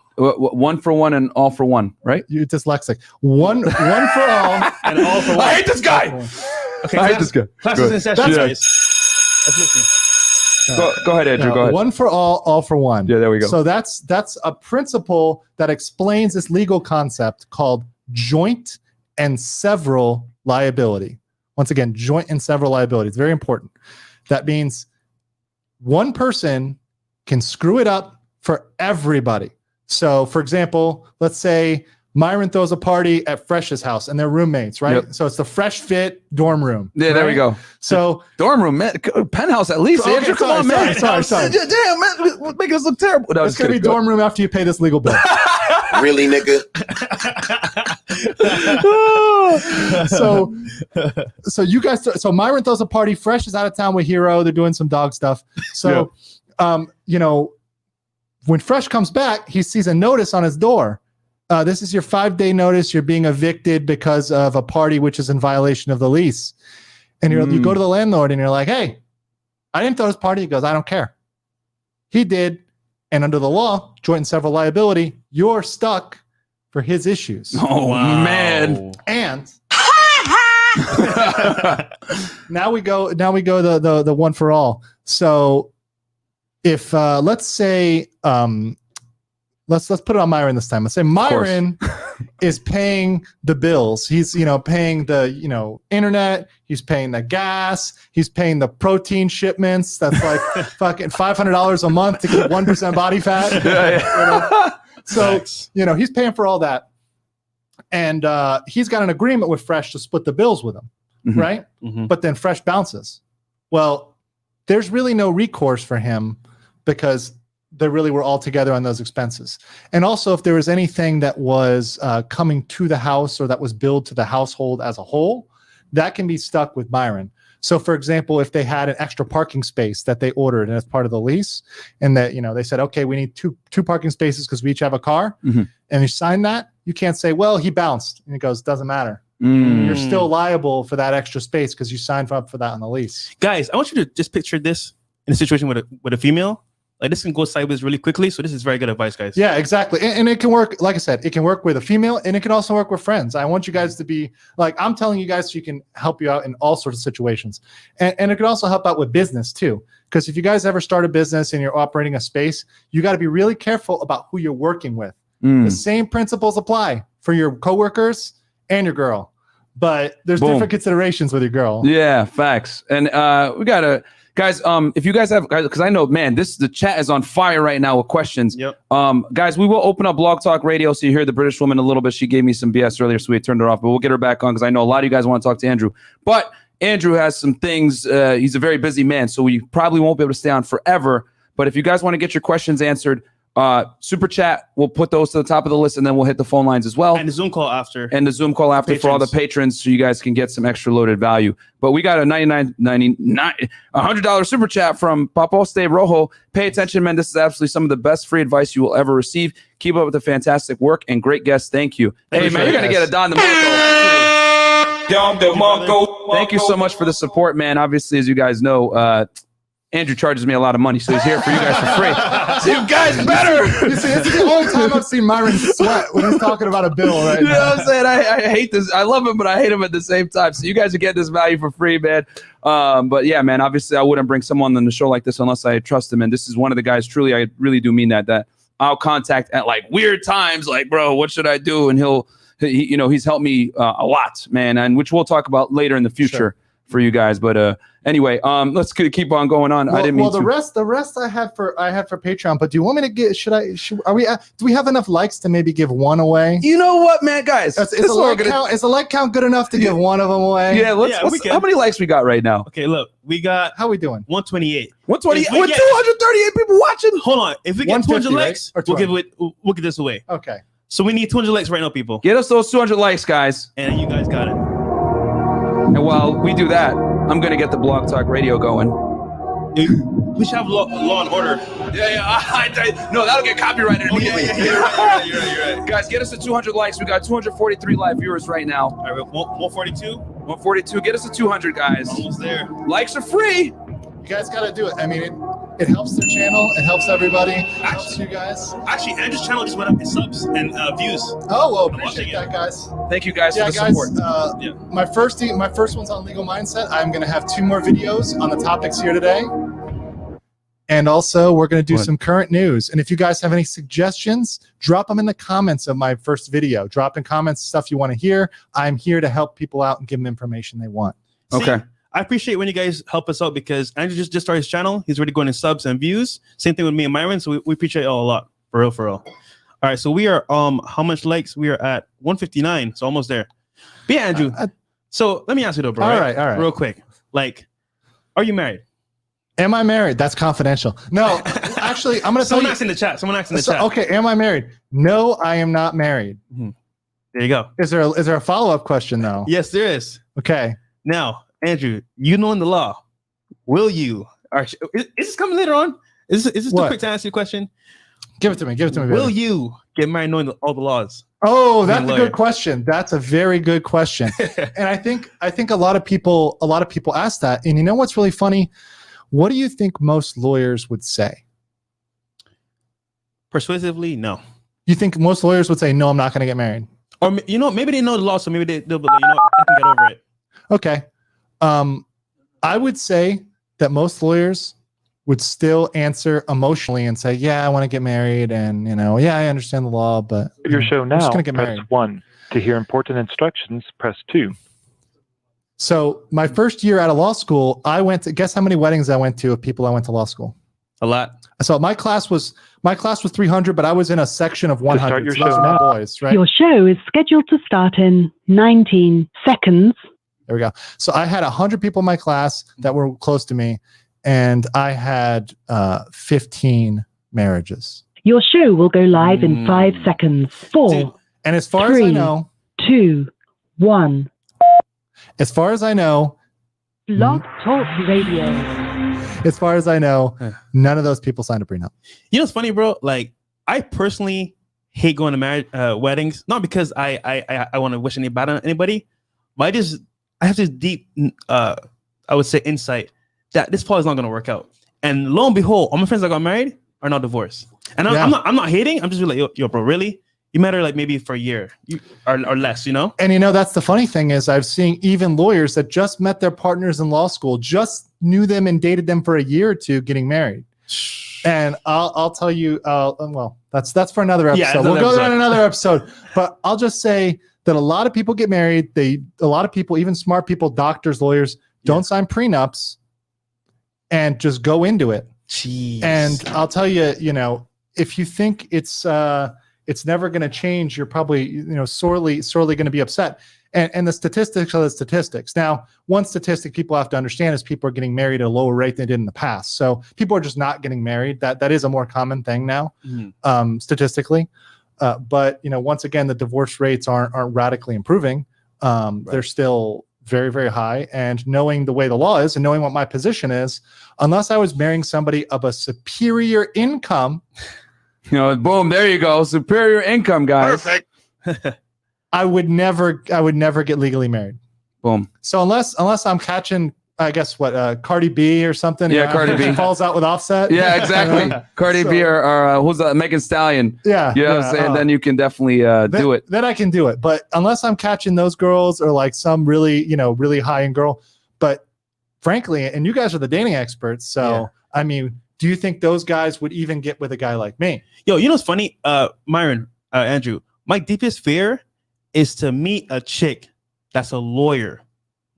for 1 and all for 1, right? You're dyslexic. One for all and all for 1. I hate this guy. Okay, I hate this guy. Class is in session, guys. Go ahead, Andrew. Go ahead. 1 for all for 1. Yeah, there we go. So that's a principle that explains this legal concept called joint and several liability. Once again, joint and several liability. It's very important. That means one person can screw it up for everybody. So, for example, let's say Myron throws a party at Fresh's house and they're roommates, right? Yep. So it's the FreshandFit dorm room. Yeah, right? There we go. So dorm room, man, penthouse at least. Okay, come on, man. Sorry. Damn, man, making us look terrible. No, it's gonna be dorm room after you pay this legal bill. Really, nigga? So you guys. So Myron throws a party. Fresh is out of town with Hero. They're doing some dog stuff. So, when Fresh comes back, he sees a notice on his door. This is your 5-day notice. You're being evicted because of a party which is in violation of the lease. And you go to the landlord and you're like, hey, I didn't throw this party. He goes, I don't care. He did. And under the law, joint and several liability, you're stuck for his issues. Oh, wow. Man. And now we go the 1 for all. So if let's say let's put it on Myron this time. Let's say Myron is paying the bills. He's paying the internet. He's paying the gas. He's paying the protein shipments. That's like fucking $500 a month to keep 1% body fat. Yeah. So he's paying for all that, and he's got an agreement with Fresh to split the bills with him, right? But then Fresh bounces. Well, there's really no recourse for him because they really were all together on those expenses. And also, if there was anything that was coming to the house or that was billed to the household as a whole, that can be stuck with Myron. So, for example, if they had an extra parking space that they ordered and as part of the lease, and that they said, okay, we need two parking spaces because we each have a car, and you sign that, you can't say, well, he bounced, and it goes, doesn't matter. You're still liable for that extra space because you signed up for that on the lease. Guys, I want you to just picture this in a situation with a female. Like, this can go sideways really quickly, so this is very good advice, guys. Yeah, exactly. And it can work, like I said, it can work with a female, and it can also work with friends. I want you guys to be, like, I'm telling you guys so you can help you out in all sorts of situations. And it can also help out with business, too. Because if you guys ever start a business and you're operating a space, you got to be really careful about who you're working with. The same principles apply for your coworkers and your girl. but there's Boom. different considerations with your girl. Yeah, facts. And we gotta, guys. If you guys have, because I know, man, the chat is on fire right now with questions. Yep. Guys, we will open up Blog Talk Radio so you hear the British woman a little bit. She gave me some BS earlier, so we turned her off. But we'll get her back on because I know a lot of you guys want to talk to Andrew. But Andrew has some things. He's a very busy man, so we probably won't be able to stay on forever. But if you guys want to get your questions answered, super chat, we'll put those to the top of the list, and then we'll hit the phone lines as well. And the Zoom call after. For all the patrons, so you guys can get some extra loaded value. But we got a $100 super chat from Paposte Rojo. Pay attention, man. This is absolutely some of the best free advice you will ever receive. Keep up with the fantastic work and great guests. Thank you. Hey, man, you're going to get a Don DeMarco. Thank you so much for the support, man. Obviously, as you guys know, Andrew charges me a lot of money, so he's here for you guys for free. So you guys better. You see, this is the only time I've seen Myron sweat when he's talking about a bill right You know now. what I'm saying? I hate this. I love him, but I hate him at the same time. So you guys are getting this value for free, man. But yeah, man, obviously I wouldn't bring someone on the show like this unless I trust him. And this is one of the guys, truly, I really do mean that I'll contact at like weird times, like, bro, what should I do? And he's helped me a lot, man, and which we'll talk about later in the future for you guys. But anyway, let's keep on going on. I didn't mean the rest I had for Patreon. But do you want me to get? Do we have enough likes to maybe give one away? You know what, man, guys? Is the like count good enough to give one of them away? Yeah, how many likes we got right now? Okay, look, we got. How we doing? 128. 128. With 238 people watching. Hold on. If we get 200 likes, right? we'll give this away. Okay. So we need 200 likes right now, people. Get us those 200 likes, guys. And you guys got it. And while we do that, I'm gonna get the Blog Talk Radio going. We should have law and order. Yeah. No, that'll get copyrighted immediately. You're right. Guys, get us to 200 likes. We got 243 live viewers right now. All right, 142. 142. Get us to 200, guys. Almost there. Likes are free. You guys got to do it. I mean, it helps their channel. It helps everybody. It helps you guys. Actually, Andrew's channel just went up in subs and views. Oh, well, appreciate that, guys. Thank you guys for the guys, support. My first one's on legal mindset. I'm going to have 2 more videos on the topics here today. And also, we're going to do some current news. And if you guys have any suggestions, drop them in the comments of my first video. Drop in comments stuff you want to hear. I'm here to help people out and give them information they want. Okay. I appreciate when you guys help us out because Andrew just started his channel. He's already going in subs and views. Same thing with me and Myron. So we appreciate it all a lot. For real. All right. So we are, how much likes? We are at 159. So almost there. But yeah, Andrew. So let me ask you though, bro. All right. Real quick. Like, are you married? Am I married? That's confidential. No, actually, I'm going to tell you. Someone asked in the chat. Okay. Am I married? No, I am not married. Mm-hmm. There you go. Is there a follow-up question though? Yes, there is. Okay. Now, Andrew, you know in the law, will you? Is this coming later on? Is this too quick to answer your question? Give it to me. Will you get married knowing all the laws? Oh, that's a good question. That's a very good question. And I think a lot of people ask that. And you know what's really funny? What do you think most lawyers would say? Persuasively, no. You think most lawyers would say, no, I'm not going to get married? Or, maybe they know the law, so maybe they'll be like, I can get over it. Okay. I would say that most lawyers would still answer emotionally and say, yeah, I want to get married. And, yeah, I understand the law, but your show now, I'm just going to get press married. 1. To hear important instructions, press 2. So my first year out of law school, guess how many weddings I went to of people I went to law school? A lot. So my class was 300, but I was in a section of 100. start your So those show are my now. boys, right? Your show is scheduled to start in 19 seconds. There we go. So I had 100 people in my class that were close to me, and I had 15 marriages. Your show will go live in 5 seconds. 4, Dude. And as far as I 3, know, 2, 1. Blog Talk Radio. As far as I know, none of those people signed a prenup. You know what's funny, bro? Like, I personally hate going to marriage weddings, not because I want to wish any bad on anybody, but I have this deep, I would say, insight that this probably is not going to work out. And lo and behold, all my friends that got married are now divorced. And I'm not hating. I'm just like, yo, bro, really? You met her like maybe for a year or less, And that's the funny thing is I've seen even lawyers that just met their partners in law school, just knew them and dated them for a year or two getting married. And I'll tell you, well, that's for another episode. Yeah, we'll go there in another episode. But I'll just say that a lot of people get married. A lot of people, even smart people, doctors, lawyers, don't sign prenups and just go into it. Jeez. And I'll tell you, if you think it's never going to change, you're probably, sorely going to be upset. And the statistics are the statistics. Now, one statistic people have to understand is people are getting married at a lower rate than they did in the past. So people are just not getting married. That is a more common thing now, statistically. But once again, the divorce rates aren't radically improving. They're still very, very high. And knowing the way the law is and knowing what my position is, unless I was marrying somebody of a superior income, boom, there you go, superior income, guys. Perfect. I would never get legally married. Boom. So unless I'm catching, I guess Cardi B or something. Yeah, Cardi B falls out with Offset. Yeah, exactly. Cardi B or who's that? Megan Stallion. Yeah, you know what I'm saying? Then you can definitely do it. Then I can do it. But unless I'm catching those girls or like some really, really high end girl. But frankly, and you guys are the dating experts, so I mean, do you think those guys would even get with a guy like me? Yo, what's funny, Myron, Andrew? My deepest fear is to meet a chick that's a lawyer,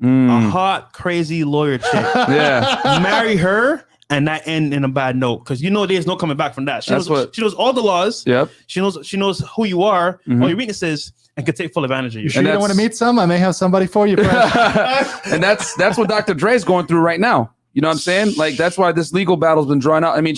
a hot, crazy lawyer chick. Marry her and that end in a bad note, because there's no coming back from that. She knows all the laws. Yep. She knows who you are, all your weaknesses, and can take full advantage of you. You sure you don't want to meet some? I may have somebody for you. And that's what Dr. Dre's going through right now. You know what I'm saying? Like, that's why this legal battle's been drawn out. I mean,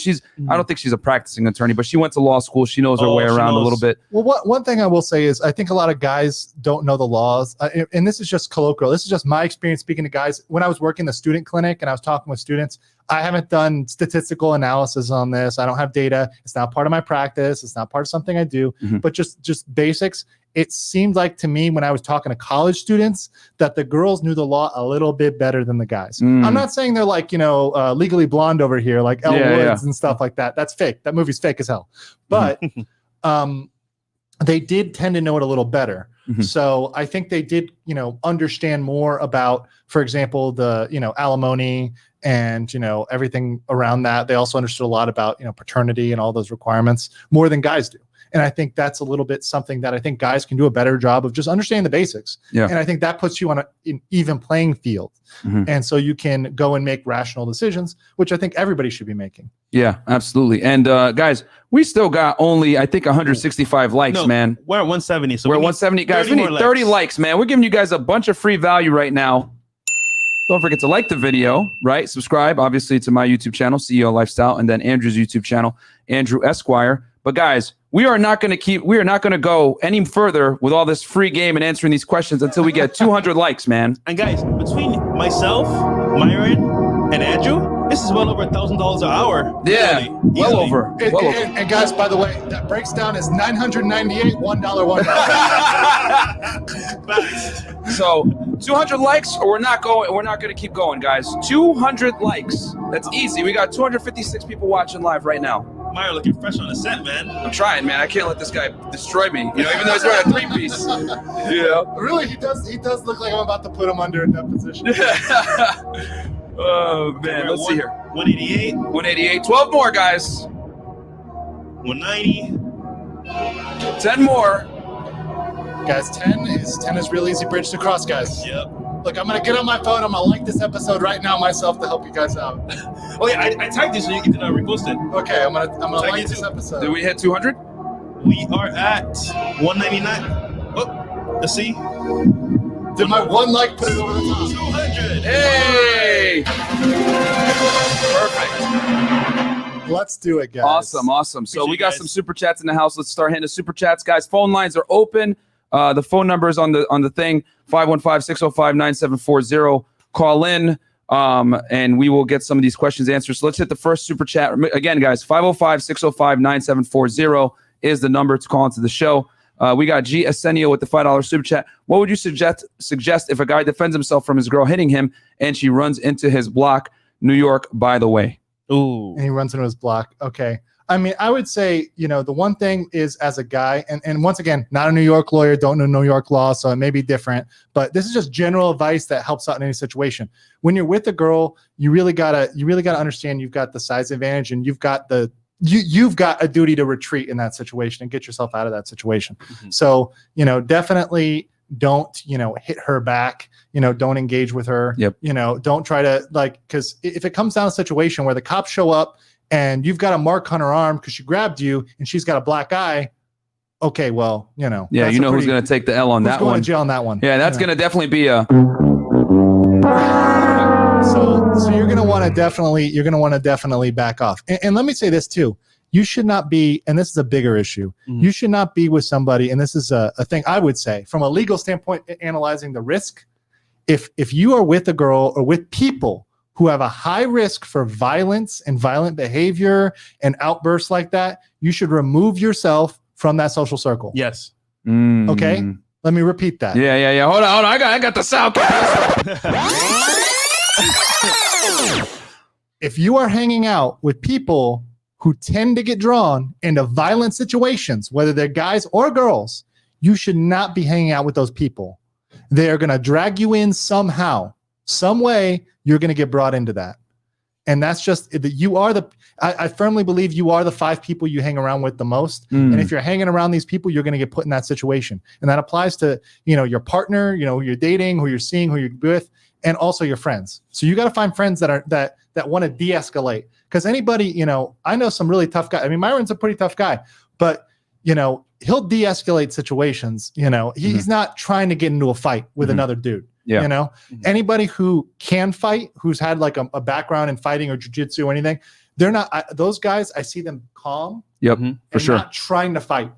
I don't think she's a practicing attorney, but she went to law school. She knows her way around a little bit. Well, one thing I will say is I think a lot of guys don't know the laws. And this is just colloquial. This is just my experience speaking to guys. When I was working the student clinic and I was talking with students, I haven't done statistical analysis on this. I don't have data. It's not part of my practice. It's not part of something I do, but just basics. It seemed like to me when I was talking to college students that the girls knew the law a little bit better than the guys. I'm not saying they're like, Legally Blonde over here, like Elle Woods and stuff like that. That's fake. That movie's fake as hell. But they did tend to know it a little better. So I think they did, understand more about, for example, the, alimony and, everything around that. They also understood a lot about, paternity and all those requirements more than guys do. And I think that's a little bit something that I think guys can do a better job of just understanding the basics. Yeah. And I think that puts you on an even playing field. And so you can go and make rational decisions, which I think everybody should be making. Yeah, absolutely. And guys, we still got only, I think, 165 likes, man. We're at 170. So we're at 170. Guys, we need 30 likes, man. We're giving you guys a bunch of free value right now. Don't forget to like the video, right? Subscribe, obviously, to my YouTube channel, CEO Lifestyle, and then Andrew's YouTube channel, Andrew Esquire. But guys, we are not going to go any further with all this free game and answering these questions until we get 200 likes, man. And guys, between myself, Myron, and Andrew, this is well over $1,000 an hour. Yeah, easily. well over. And guys, by the way, that breaks down as $998, $1. So 200 likes, or we're not going to keep going, guys. 200 likes. That's easy. We got 256 people watching live right now. Myron looking fresh on the set, man. I'm trying, man. I can't let this guy destroy me. Even though he's wearing a three-piece. Really, he does look like I'm about to put him under in that position. Oh man, let's see here. 188. 188. 12 more, guys. 190. 10 more. Guys, 10 is real easy bridge to cross, guys. Yep. Look, I'm gonna get on my phone. I'm gonna like this episode right now myself to help you guys out. Oh yeah, I tagged you so you can repost it. Okay, I'm gonna like this episode. Did we hit 200? We are at 199. Oh, let's see. Did my one like put it over the top? 200. Hey! Perfect. Let's do it, guys. Awesome. So Appreciate we got guys. some super chats in the house. Let's start hitting the super chats, guys. Phone lines are open. The phone number is on the thing, 515-605-9740. Call in, and we will get some of these questions answered. So let's hit the first super chat. Again, guys, 505-605-9740 is the number to call into the show. We got G. Arsenio with the $5 super chat. What would you suggest if a guy defends himself from his girl hitting him and she runs into his block? New York, by the way. Ooh. And he runs into his block. Okay. I mean, I would say, the one thing is as a guy, and once again, not a New York lawyer, don't know New York law, so it may be different, but this is just general advice that helps out in any situation. When you're with a girl, you really gotta understand you've got the size advantage and you've got a duty to retreat in that situation and get yourself out of that situation. So, definitely don't, hit her back, don't engage with her. Yep. Don't try to because if it comes down to a situation where the cops show up and you've got a mark on her arm because she grabbed you and she's got a black eye. Okay, well, Yeah, who's going to take the L on that going one. to jail on that one. Yeah, that's going to definitely be a. So you're going to want to definitely back off. And let me say this too. You should not be, and this is a bigger issue. You should not be with somebody, and this is a thing I would say from a legal standpoint, analyzing the risk. If you are with a girl or with people who have a high risk for violence and violent behavior and outbursts like that, you should remove yourself from that social circle. Yes. Okay? Let me repeat that. Yeah. Hold on. I got the sound. If you are hanging out with people who tend to get drawn into violent situations, whether they're guys or girls, you should not be hanging out with those people. They are going to drag you in somehow, some way. You're going to get brought into that. And that's just that I firmly believe you are the 5 people you hang around with the most. And if you're hanging around these people, you're going to get put in that situation. And that applies to, your partner, who you're dating, who you're seeing, who you're with, and also your friends. So you got to find friends that want to de-escalate. Because anybody, I know some really tough guys. I mean, Myron's a pretty tough guy, but he'll de-escalate situations. He's not trying to get into a fight with another dude. Yeah. Anybody who can fight, who's had like a background in fighting or jiu-jitsu or anything, they're not those guys. I see them calm. Yep, for sure. Not trying to fight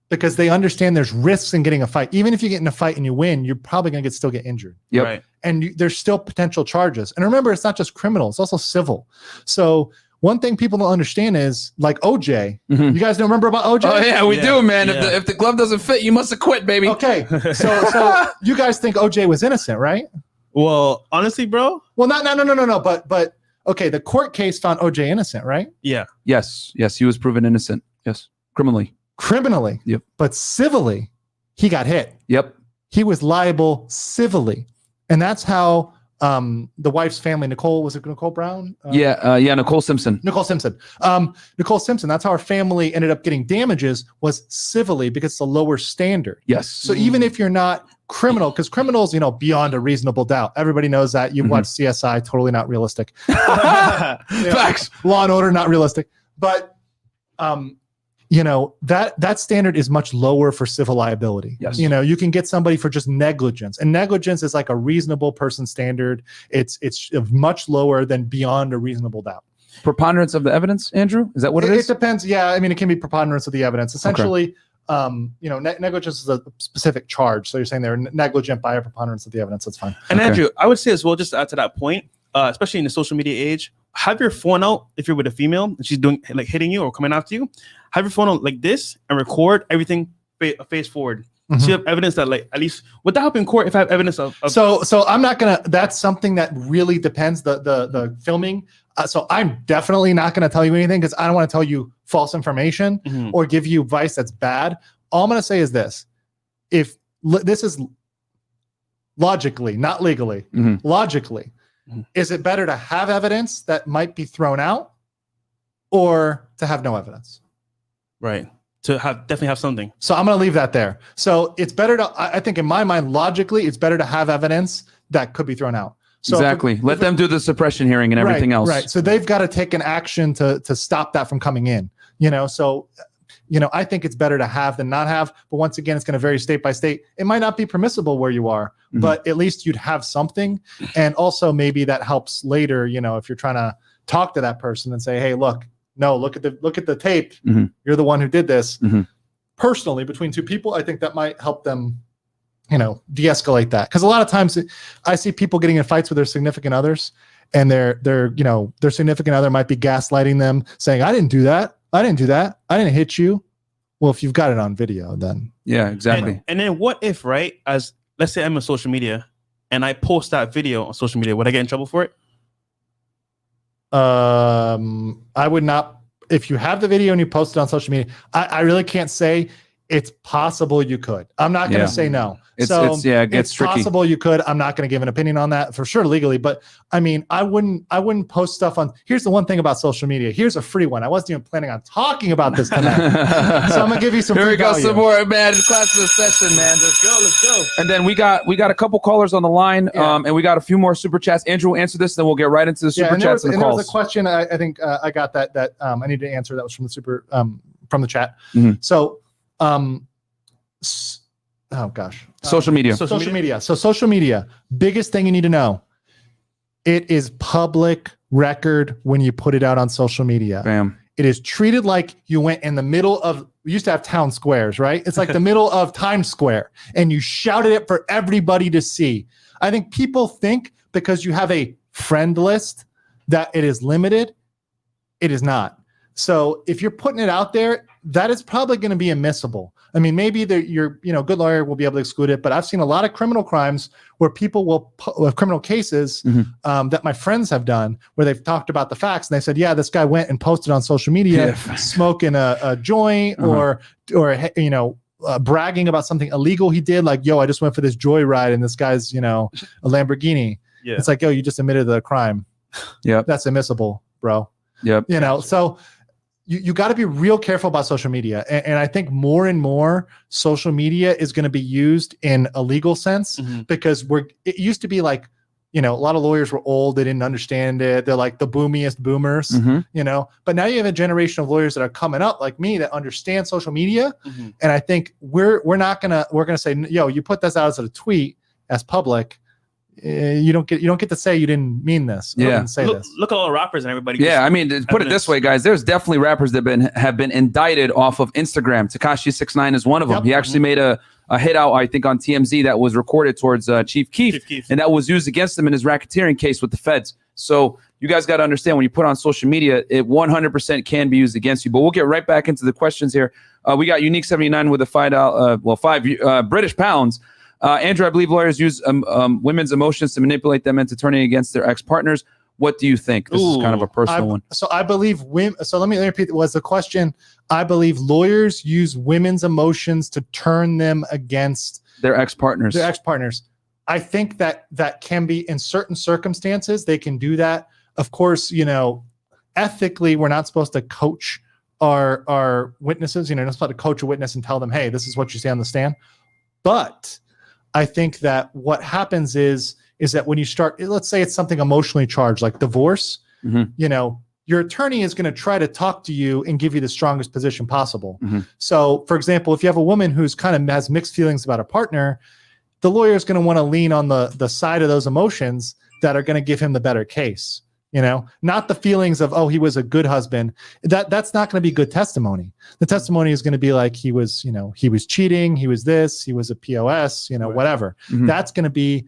because they understand there's risks in getting a fight. Even if you get in a fight and you win, you're probably going to still get injured. Yep. Right. And there's still potential charges. And remember, it's not just criminal; it's also civil. So one thing people don't understand is like OJ. You guys don't remember about OJ? Oh yeah, we do, man. If the glove doesn't fit, you must have quit, baby. Okay, so you guys think OJ was innocent, right? Well, honestly, bro. Well, no. But okay, the court case found OJ innocent, right? Yeah. Yes, he was proven innocent. Yes, criminally. Yep. But civilly, he got hit. Yep. He was liable civilly, and that's how the wife's family, Nicole Brown? Nicole Simpson. Nicole Simpson. That's how her family ended up getting damages, was civilly, because it's a lower standard. Yes. So even if you're not criminal, because criminals, beyond a reasonable doubt, everybody knows that. You've watched CSI, totally not realistic. Facts. Law and Order, not realistic. But that standard is much lower for civil liability. Yes. You can get somebody for just negligence, and negligence is like a reasonable person standard. It's much lower than beyond a reasonable doubt. Preponderance of the evidence, Andrew? Is that what it is? It depends. Yeah. I mean, it can be preponderance of the evidence. Essentially, negligence is a specific charge. So you're saying they're negligent by a preponderance of the evidence. That's fine. And Andrew, I would say as well, just to add to that point, especially in the social media age, have your phone out if you're with a female and she's doing like hitting you or coming after you. Have your phone out like this and record everything face forward. So you have evidence that, like, at least with the help in court, if I have evidence of So I'm not gonna. That's something that really depends. The filming. So I'm definitely not gonna tell you anything because I don't want to tell you false information or give you advice that's bad. All I'm gonna say is this: if this is logically, not legally, logically. Is it better to have evidence that might be thrown out or to have no evidence? Right. To definitely have something. So I'm going to leave that there. So it's better to, I think in my mind, logically, it's better to have evidence that could be thrown out. So exactly. Let them do the suppression hearing and everything else. Right. So they've got to take an action to stop that from coming in, so I think it's better to have than not have. But once again, it's going to vary state by state. It might not be permissible where you are, but at least you'd have something. And also maybe that helps later, if you're trying to talk to that person and say, hey, look at the tape. You're the one who did this. Personally, between two people, I think that might help them, de-escalate that. Because a lot of times I see people getting in fights with their significant others, and their significant other might be gaslighting them, saying, I didn't do that. I didn't hit you. Well, if you've got it on video, then yeah, exactly. And then what if, right? As let's say I'm on social media and I post that video on social media, would I get in trouble for it? I would not. If you have the video and you post it on social media, I really can't say. It's possible you could. I'm not going to say no. It gets it's tricky. Possible you could. I'm not going to give an opinion on that for sure legally, but I mean, I wouldn't post stuff on. Here's the one thing about social media. Here's a free one. I wasn't even planning on talking about this tonight, so I'm gonna give you some. Here free we go, value. some more, man. Class of the session, man. Let's go. And then we got a couple callers on the line, and we got a few more super chats. Andrew will answer this, then we'll get right into the super chats and the calls. There was a question. I think I got that I need to answer. That was from the from the chat. Mhm. So, oh gosh, Social media. Social media. So social media, biggest thing you need to know. It is public record when you put it out on social media. Bam. It is treated like you went in the middle of, we used to have town squares, right? It's like the middle of Times Square and you shouted it for everybody to see. I think people think because you have a friend list that it is limited. It is not. So if you're putting it out there, that is probably going to be admissible. I mean, maybe your good lawyer will be able to exclude it, but I've seen a lot of criminal crimes where people will criminal cases that my friends have done where they've talked about the facts and they said, yeah, this guy went and posted on social media smoking a joint or bragging about something illegal he did, like, yo, I just went for this joyride and this guy's a Lamborghini. Yeah. It's like, yo, you just admitted the crime. Yeah, that's admissible, bro. Yep. So you got to be real careful about social media. And I think more and more social media is going to be used in a legal sense because it used to be like, a lot of lawyers were old. They didn't understand it. They're like the boomiest boomers, but now you have a generation of lawyers that are coming up like me that understand social media. And I think we're going to say, yo, you put this out as a tweet as public. You don't get to say you didn't mean this. Look at all the rappers and everybody. Yeah, I mean, put it this way, guys. There's definitely rappers that have been indicted off of Instagram. Tekashi 6ix9ine is one of them. He actually made a hit out, I think, on TMZ that was recorded towards Chief Keef, and that was used against him in his racketeering case with the feds. So you guys got to understand when you put on social media, it 100% can be used against you. But we'll get right back into the questions here. We got Unique 79 with a $5 British pounds. Andrew, I believe lawyers use women's emotions to manipulate them into turning against their ex-partners. What do you think? This is kind of a personal one. So I believe women. So let me repeat. Was the question? I believe lawyers use women's emotions to turn them against their ex-partners. I think that can be in certain circumstances. They can do that. Of course, ethically, we're not supposed to coach our witnesses. You're not supposed to coach a witness and tell them, hey, this is what you say on the stand. But I think that what happens is that when you start, let's say it's something emotionally charged, like divorce, your attorney is going to try to talk to you and give you the strongest position possible. So, for example, if you have a woman who's kind of has mixed feelings about a partner, the lawyer is going to want to lean on the side of those emotions that are going to give him the better case. Not the feelings of, oh, he was a good husband. That's not going to be good testimony. The testimony is going to be like he was cheating, he was this, he was a POS, whatever. That's going to be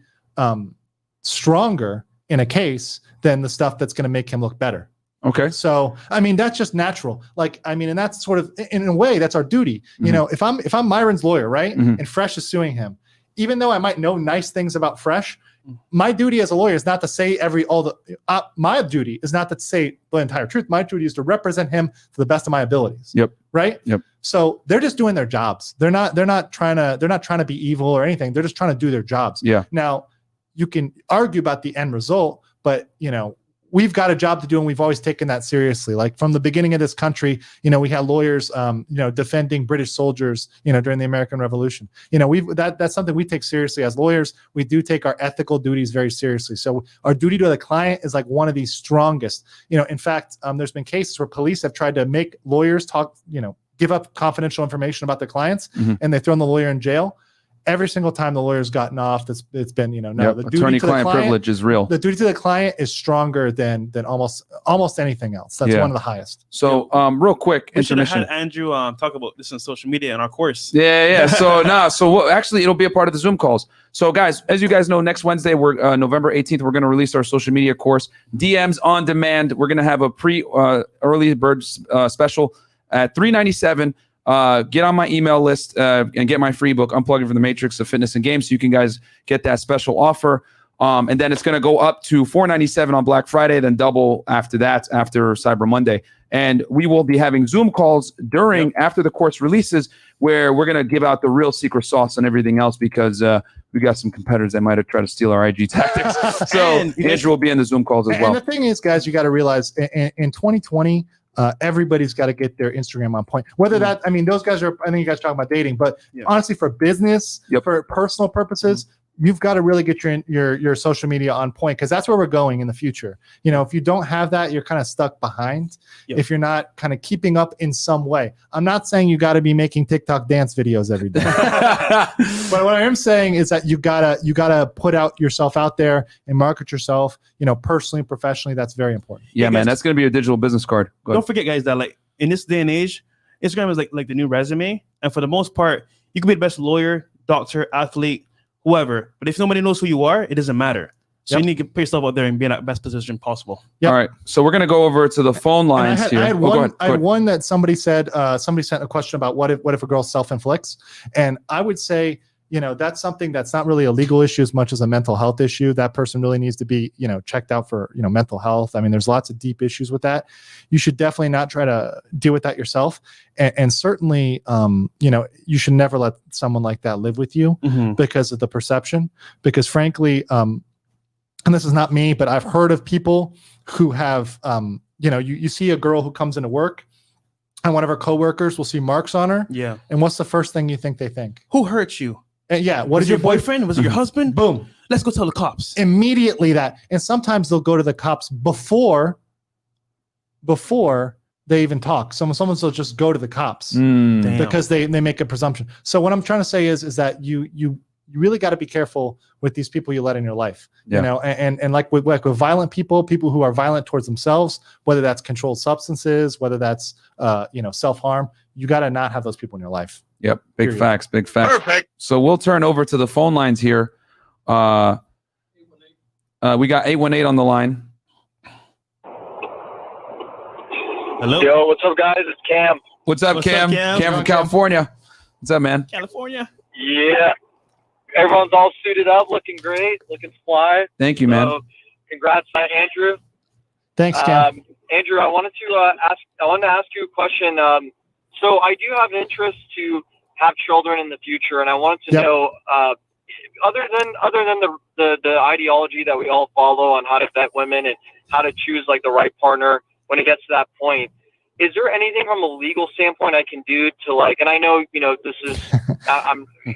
stronger in a case than the stuff that's going to make him look better. Okay. So, I mean, that's just natural. And that's sort of, in a way, that's our duty. If I'm Myron's lawyer, right? And Fresh is suing him, even though I might know nice things about Fresh, my duty as a lawyer is not to say my duty is not to say the entire truth. My duty is to represent him to the best of my abilities. Yep. Right. Yep. So they're just doing their jobs. They're not trying to be evil or anything. They're just trying to do their jobs. Yeah. Now you can argue about the end result, but we've got a job to do, and we've always taken that seriously. Like from the beginning of this country, we had lawyers, defending British soldiers, during the American Revolution. That's something we take seriously as lawyers. We do take our ethical duties very seriously. So our duty to the client is like one of the strongest. In fact, there's been cases where police have tried to make lawyers talk, give up confidential information about their clients, and they thrown the lawyer in jail. Every single time the lawyer's gotten off, it's been, the attorney-client privilege is real. The duty to the client is stronger than almost anything else. That's one of the highest. So, real quick, we should have had Andrew talk about this on social media in our course. Yeah. So actually, it'll be a part of the Zoom calls. So, guys, as you guys know, next Wednesday, we're November 18th, we're going to release our social media course, DMs on demand. We're going to have a early bird special at $397. Get on my email list and get my free book, Unplugging from the Matrix of Fitness and Games, so you can guys get that special offer. And then it's going to go up to $497 on Black Friday, then double after that, after Cyber Monday. And we will be having Zoom calls after the course releases, where we're gonna give out the real secret sauce and everything else because we got some competitors that might have tried to steal our IG tactics. So Andrew will be in the Zoom calls as well. And the thing is, guys, you got to realize in 2020, everybody's got to get their Instagram on point. Whether that, I mean, those guys are, I think you guys talking about dating, but honestly, for business, for personal purposes, you've got to really get your social media on point because that's where we're going in the future. You know, if you don't have that, you're kind of stuck behind. If you're not kind of keeping up in some way. I'm not saying you got to be making TikTok dance videos every day. But what I am saying is that you gotta put yourself out there and market yourself, you know, personally and professionally. That's very important. Yeah, man, that's going to be your digital business card. Don't forget, guys, that like in this day and age, Instagram is like the new resume. And for the most part, you can be the best lawyer, doctor, athlete, whoever, but if nobody knows who you are, it doesn't matter. So you need to put yourself out there and be in that best position possible. All right, so we're gonna go over to the phone lines here. I had one that somebody said. Somebody sent a question about what if a girl self-inflicts, and I would say, you know, that's something that's not really a legal issue as much as a mental health issue. That person really needs to be, you know, checked out for, you know, mental health. I mean, there's lots of deep issues with that. You should definitely not try to deal with that yourself. And certainly, you know, you should never let someone like that live with you because of the perception. Because frankly, and this is not me, but I've heard of people who have, you know, you see a girl who comes into work and one of her coworkers will see marks on her. Yeah. And what's the first thing you think they think? Who hurt you? Yeah. What is your boyfriend? Was it your husband? Boom. Let's go tell the cops. Immediately that. And sometimes they'll go to the cops before they even talk. Someone will just go to the cops because they make a presumption. So what I'm trying to say is that you really got to be careful with these people you let in your life. You know, and like with violent people who are violent towards themselves, whether that's controlled substances, whether that's you know, self-harm, you got to not have those people in your life. Yep. Big facts. Perfect. So we'll turn over to the phone lines here. We got 818 on the line. Hello. Yo, what's up, guys? It's Cam. What's up, Cam? Cam from California. What's up, man? California. Yeah. Everyone's all suited up, looking great, looking fly. Thank you, man. So, congrats, Andrew. Thanks, Cam. Andrew, I wanted to ask you a question. So I do have an interest to have children in the future, and I wanted to know, other than the ideology that we all follow on how to vet women and how to choose like the right partner when it gets to that point, is there anything from a legal standpoint I can do to like? And I know, you know, this is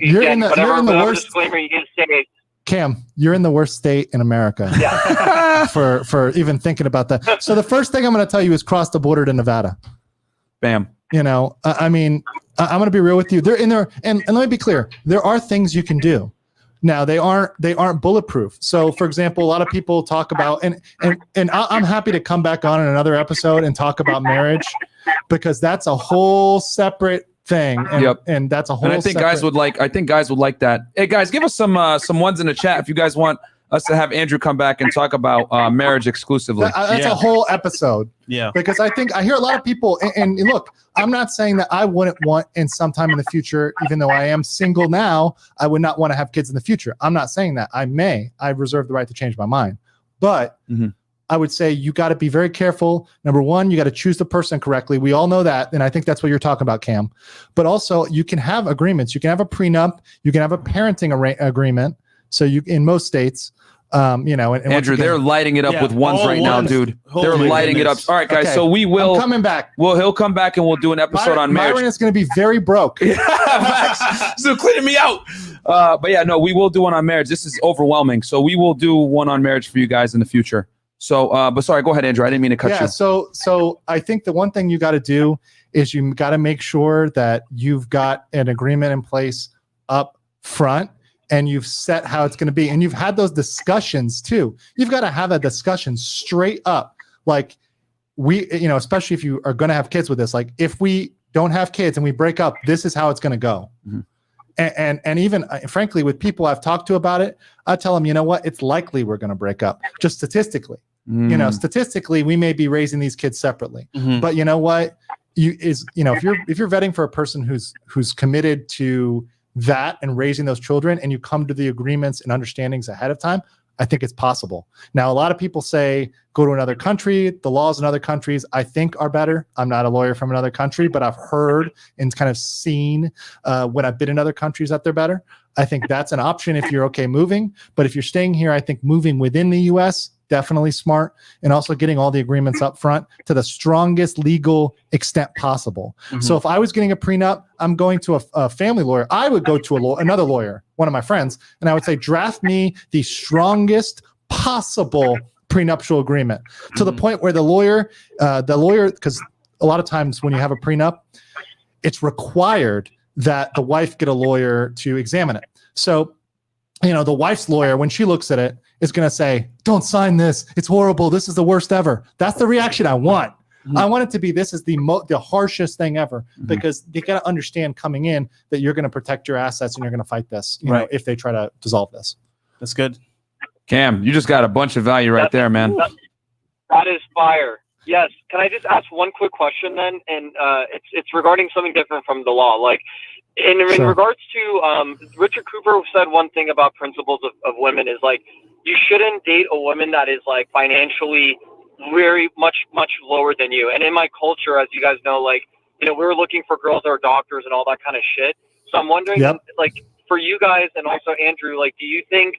you're in the worst disclaimer you can say. Cam, you're in the worst state in America for even thinking about that. So the first thing I'm going to tell you is cross the border to Nevada. Bam. You know, I mean, I'm going to be real with you. They're in there, and let me be clear. There are things you can do. Now they aren't bulletproof. So, for example, a lot of people talk about, and I'm happy to come back on in another episode and talk about marriage, because that's a whole separate thing. And, and that's a whole. And I think guys would like that. Hey guys, give us some ones in the chat if you guys want us to have Andrew come back and talk about marriage exclusively. That's a whole episode. Yeah. Because I hear a lot of people, and look, I'm not saying that I wouldn't want in sometime in the future, even though I am single now, I would not want to have kids in the future. I'm not saying that. I reserve the right to change my mind. But I would say you got to be very careful. Number one, you got to choose the person correctly. We all know that. And I think that's what you're talking about, Cam. But also you can have agreements. You can have a prenup. You can have a parenting agreement. So you, in most states, you know, and Andrew, they're lighting it up with ones right now, dude. They're lighting it up. All right, guys. So we will. I'm coming back. Well, he'll come back and we'll do an episode on marriage. Myron is going to be very broke. So cleaning me out. But yeah, no, we will do one on marriage. This is overwhelming. So we will do one on marriage for you guys in the future. So, but sorry, go ahead, Andrew. I didn't mean to cut you. Yeah. So I think the one thing you got to do is you got to make sure that you've got an agreement in place up front. And you've set how it's going to be. And you've had those discussions too. You've got to have that discussion straight up. Like we, you know, especially if you are going to have kids with this, like if we don't have kids and we break up, this is how it's going to go. And even frankly, with people I've talked to about it, I tell them, you know what, it's likely we're going to break up just statistically. You know, statistically, we may be raising these kids separately, but you know what, if you're vetting for a person who's committed to that and raising those children, and you come to the agreements and understandings ahead of time, I think it's possible. Now, a lot of people say go to another country. The laws in other countries, I think, are better. I'm not a lawyer from another country, but I've heard and kind of seen when I've been in other countries that they're better. I think that's an option if you're okay moving. But if you're staying here, I think moving within the U.S., definitely smart, and also getting all the agreements up front to the strongest legal extent possible. So if I was getting a prenup, I'm going to a family lawyer. I would go to another lawyer, one of my friends, and I would say, draft me the strongest possible prenuptial agreement to the point where the lawyer, because a lot of times when you have a prenup, it's required that the wife get a lawyer to examine it. So, the wife's lawyer, when she looks at it, is going to say, don't sign this. It's horrible. This is the worst ever. That's the reaction I want. I want it to be, this is the harshest thing ever, because they got to understand coming in that you're going to protect your assets and you're going to fight this, know, if they try to dissolve this. That's good. Cam, you just got a bunch of value right there, man. That is fire. Yes. Can I just ask one quick question then? And it's regarding something different from the law. Like, in regards to Richard Cooper said one thing about principles of women is like, you shouldn't date a woman that is like financially very much lower than you. And in my culture, as you guys know, like, we were looking for girls that are doctors and all that kind of shit. So I'm wondering, like, for you guys and also Andrew, like, do you think,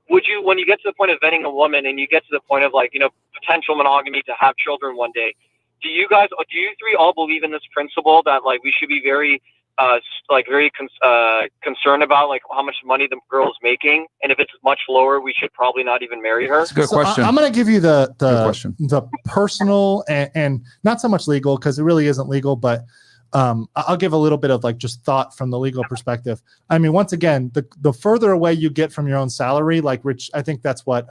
would you, when you get to the point of vetting a woman and you get to the point of like, potential monogamy to have children one day, do you three all believe in this principle that like we should be very concerned about like how much money the girl is making, and if it's much lower, we should probably not even marry her? That's a good question. I'm going to give you the personal and not so much legal, because it really isn't legal, but I'll give a little bit of like just thought from the legal perspective. I mean, once again, the further away you get from your own salary, like Rich, I think that's what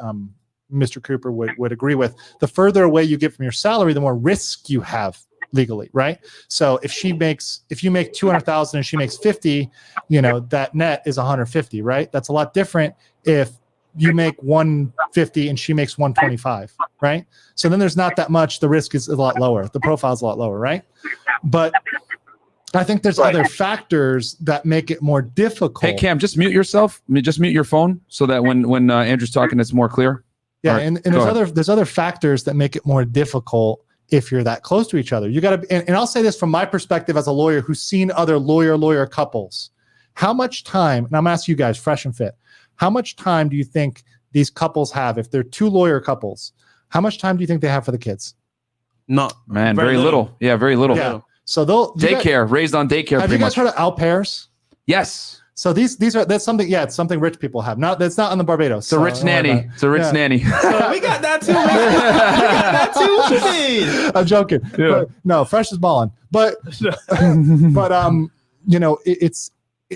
Mr. Cooper would agree with. The further away you get from your salary, the more risk you have legally, right? So if you make 200,000 and she makes 50, that net is 150, right? That's a lot different if you make 150 and she makes 125, right? So then there's not that much. The risk is a lot lower. The profile is a lot lower, right? But I think there's other factors that make it more difficult. Hey, Cam, just mute yourself. Just mute your phone so that when Andrew's talking, it's more clear. Yeah, right, and there's other factors that make it more difficult if you're that close to each other. You got to, and I'll say this from my perspective as a lawyer who's seen other lawyer couples. How much time, and I'm asking you guys, Fresh and Fit, how much time do you think these couples have? If they're two lawyer couples, how much time do you think they have for the kids? Not, man, very little. Yeah, very little. Yeah. So they'll raised on daycare. Have you guys heard of au pairs? Yes. So that's something. Yeah, it's something rich people have. That's not on the Barbados. It's a rich nanny. It's a rich nanny. So we got that too. We got that too. What you mean? I'm joking. Yeah. But, no, Fresh is balling. But it's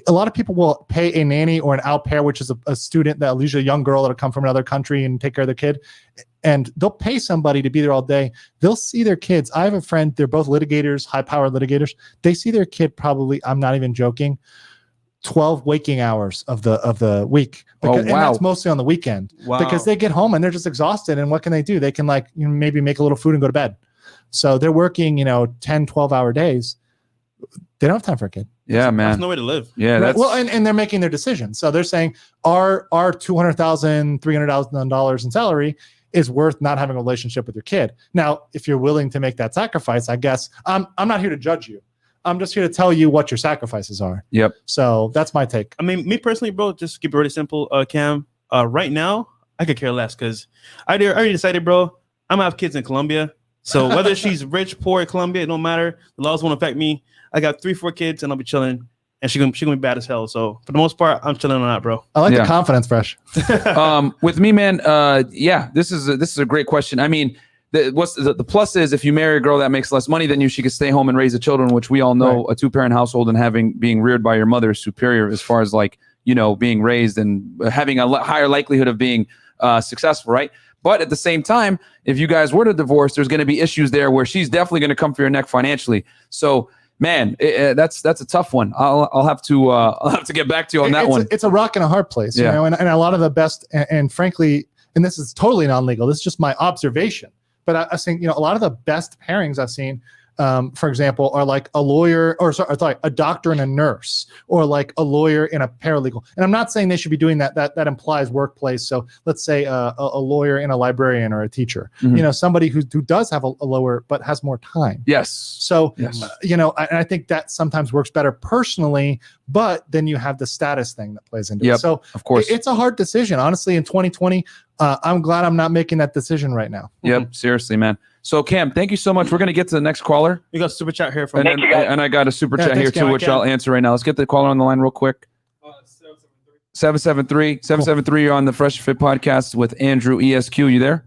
a lot of people will pay a nanny or an au pair, which is a student that usually a young girl that'll come from another country and take care of their kid. And they'll pay somebody to be there all day. They'll see their kids. I have a friend. They're both litigators, high-powered litigators. They see their kid probably, I'm not even joking, 12 waking hours of the week. Because, and that's mostly on the weekend. Wow. Because they get home and they're just exhausted. And what can they do? They can maybe make a little food and go to bed. So they're working, 10, 12-hour days. They don't have time for a kid. Yeah, man. There's no way to live. Yeah, that's and they're making their decisions. So they're saying our $200,000, $300,000 in salary is worth not having a relationship with your kid. Now, if you're willing to make that sacrifice, I guess I'm not here to judge you. I'm just here to tell you what your sacrifices are. Yep. So that's my take. I mean, me personally, bro, just keep it really simple, Cam. Right now, I could care less because I already decided, bro, I'm gonna have kids in Colombia. So whether she's rich, poor in Colombia, it don't matter. The laws won't affect me. I got 3-4 kids and I'll be chilling. And she's gonna be bad as hell. So for the most part, I'm chilling on that, bro. I like the confidence, Fresh. With me, man, this is a great question. I mean, the plus is if you marry a girl that makes less money than you, she can stay home and raise the children, which we all know a 2-parent household and being reared by your mother is superior as far as being raised and having a higher likelihood of being successful, right? But at the same time, if you guys were to divorce, there's going to be issues there where she's definitely going to come for your neck financially. So, man, that's a tough one. I'll have to get back to you on that one. It's a rock and a hard place, you know. And a lot of the best, and frankly, and this is totally non-legal. This is just my observation. But I think a lot of the best pairings I've seen for example, are like a lawyer or sorry, a doctor and a nurse, or like a lawyer and a paralegal. And I'm not saying they should be doing that. That implies workplace. So let's say a lawyer and a librarian or a teacher, somebody who does have a lower but has more time. Yes. So, I think that sometimes works better personally, but then you have the status thing that plays into it. So of course, it's a hard decision. Honestly, in 2020, I'm glad I'm not making that decision right now. Yep. Seriously, man. So Cam, thank you so much. We're going to get to the next caller. We got a super chat here from and I got a super chat here too, which I'll answer right now. Let's get the caller on the line real quick. 773, you're on the FreshandFit podcast with Andrew Esq. You there?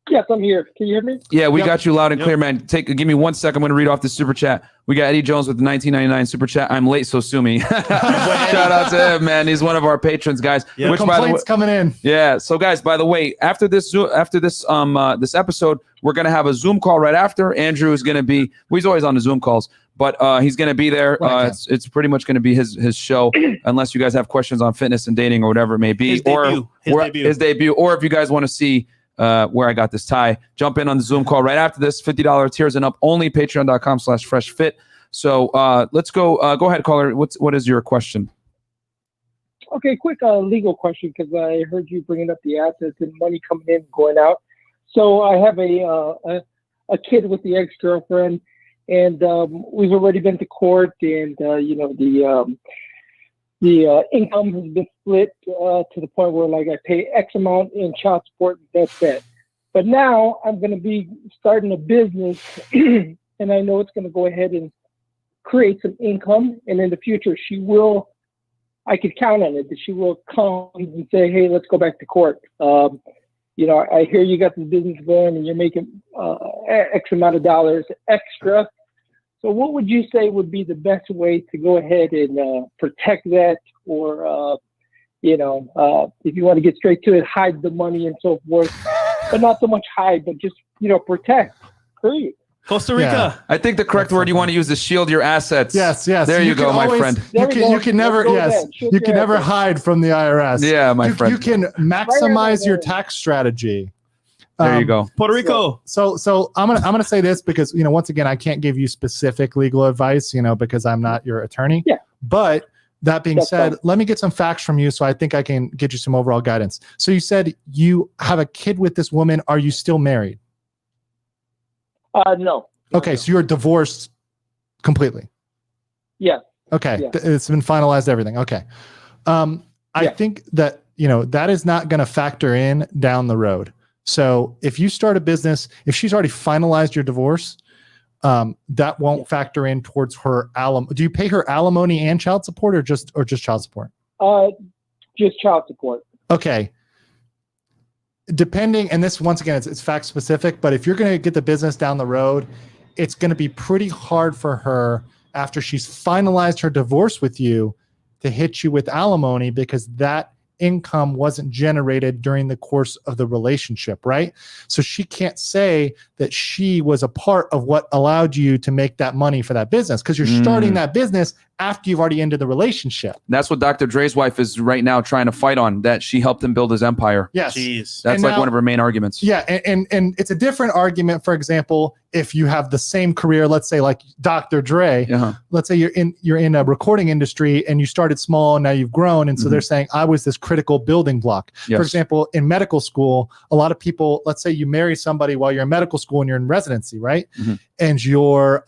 Yes, I'm here. Can you hear me? Yeah, we got you loud and clear, man. Give me 1 second. I'm going to read off the super chat. We got Eddie Jones with the 1999 super chat. I'm late, so sue me. Shout out to him, man. He's one of our patrons, guys. Yeah, which, by the way, coming in. Yeah. So, guys, by the way, after this this episode, we're going to have a Zoom call right after. Andrew is going to be. Well, he's always on the Zoom calls, but he's going to be there. It's pretty much going to be his show, unless you guys have questions on fitness and dating or whatever it may be, his debut, or if you guys want to see where I got this tie, jump in on the Zoom call right after this. $50 tiers and up only. Patreon.com/FreshFit. So let's go. Go ahead, caller. What is your question? Okay, quick legal question, because I heard you bringing up the assets and money coming in, going out. So I have a kid with the ex-girlfriend, and we've already been to court, and the income has been split to the point where, like, I pay X amount in child support, and that's it. But now I'm going to be starting a business, and I know it's going to go ahead and create some income. And in the future, I could count on it, that she will come and say, hey, let's go back to court. I hear you got this business going and you're making X amount of dollars extra. So what would you say would be the best way to go ahead and protect that, or, if you want to get straight to it, hide the money and so forth, but not so much hide, but just, protect, period. Costa Rica. Yeah. I think the correct word you want to use is shield your assets. Yes. There you go, my friend. You can never hide from the IRS. Yeah, my friend. You can maximize your tax strategy. There you go. Puerto Rico. So I'm gonna say this because once again I can't give you specific legal advice, because I'm not your attorney. Yeah. But that being said, let me get some facts from you so I think I can get you some overall guidance. So you said you have a kid with this woman. Are you still married? No. Okay, so you're divorced completely. Yeah. Okay, yeah. It's been finalized, everything. Okay. I think that that is not going to factor in down the road. So if you start a business, if she's already finalized your divorce, that won't factor in towards her do you pay her alimony and child support, or just child support? Just child support. Okay. Depending, and this once again, it's fact specific, but if you're going to get the business down the road, it's going to be pretty hard for her after she's finalized her divorce with you to hit you with alimony, because that income wasn't generated during the course of the relationship, right? So she can't say that she was a part of what allowed you to make that money for that business, because you're starting that business after you've already ended the relationship. That's what Dr. Dre's wife is right now trying to fight on, that she helped him build his empire. Yes. Jeez. That's like one of her main arguments. Yeah. And it's a different argument. For example, if you have the same career, let's say like Dr. Dre, let's say you're in a recording industry and you started small and now you've grown. And so they're saying, I was this critical building block. Yes. For example, in medical school, a lot of people, let's say you marry somebody while you're in medical school and you're in residency, right? And your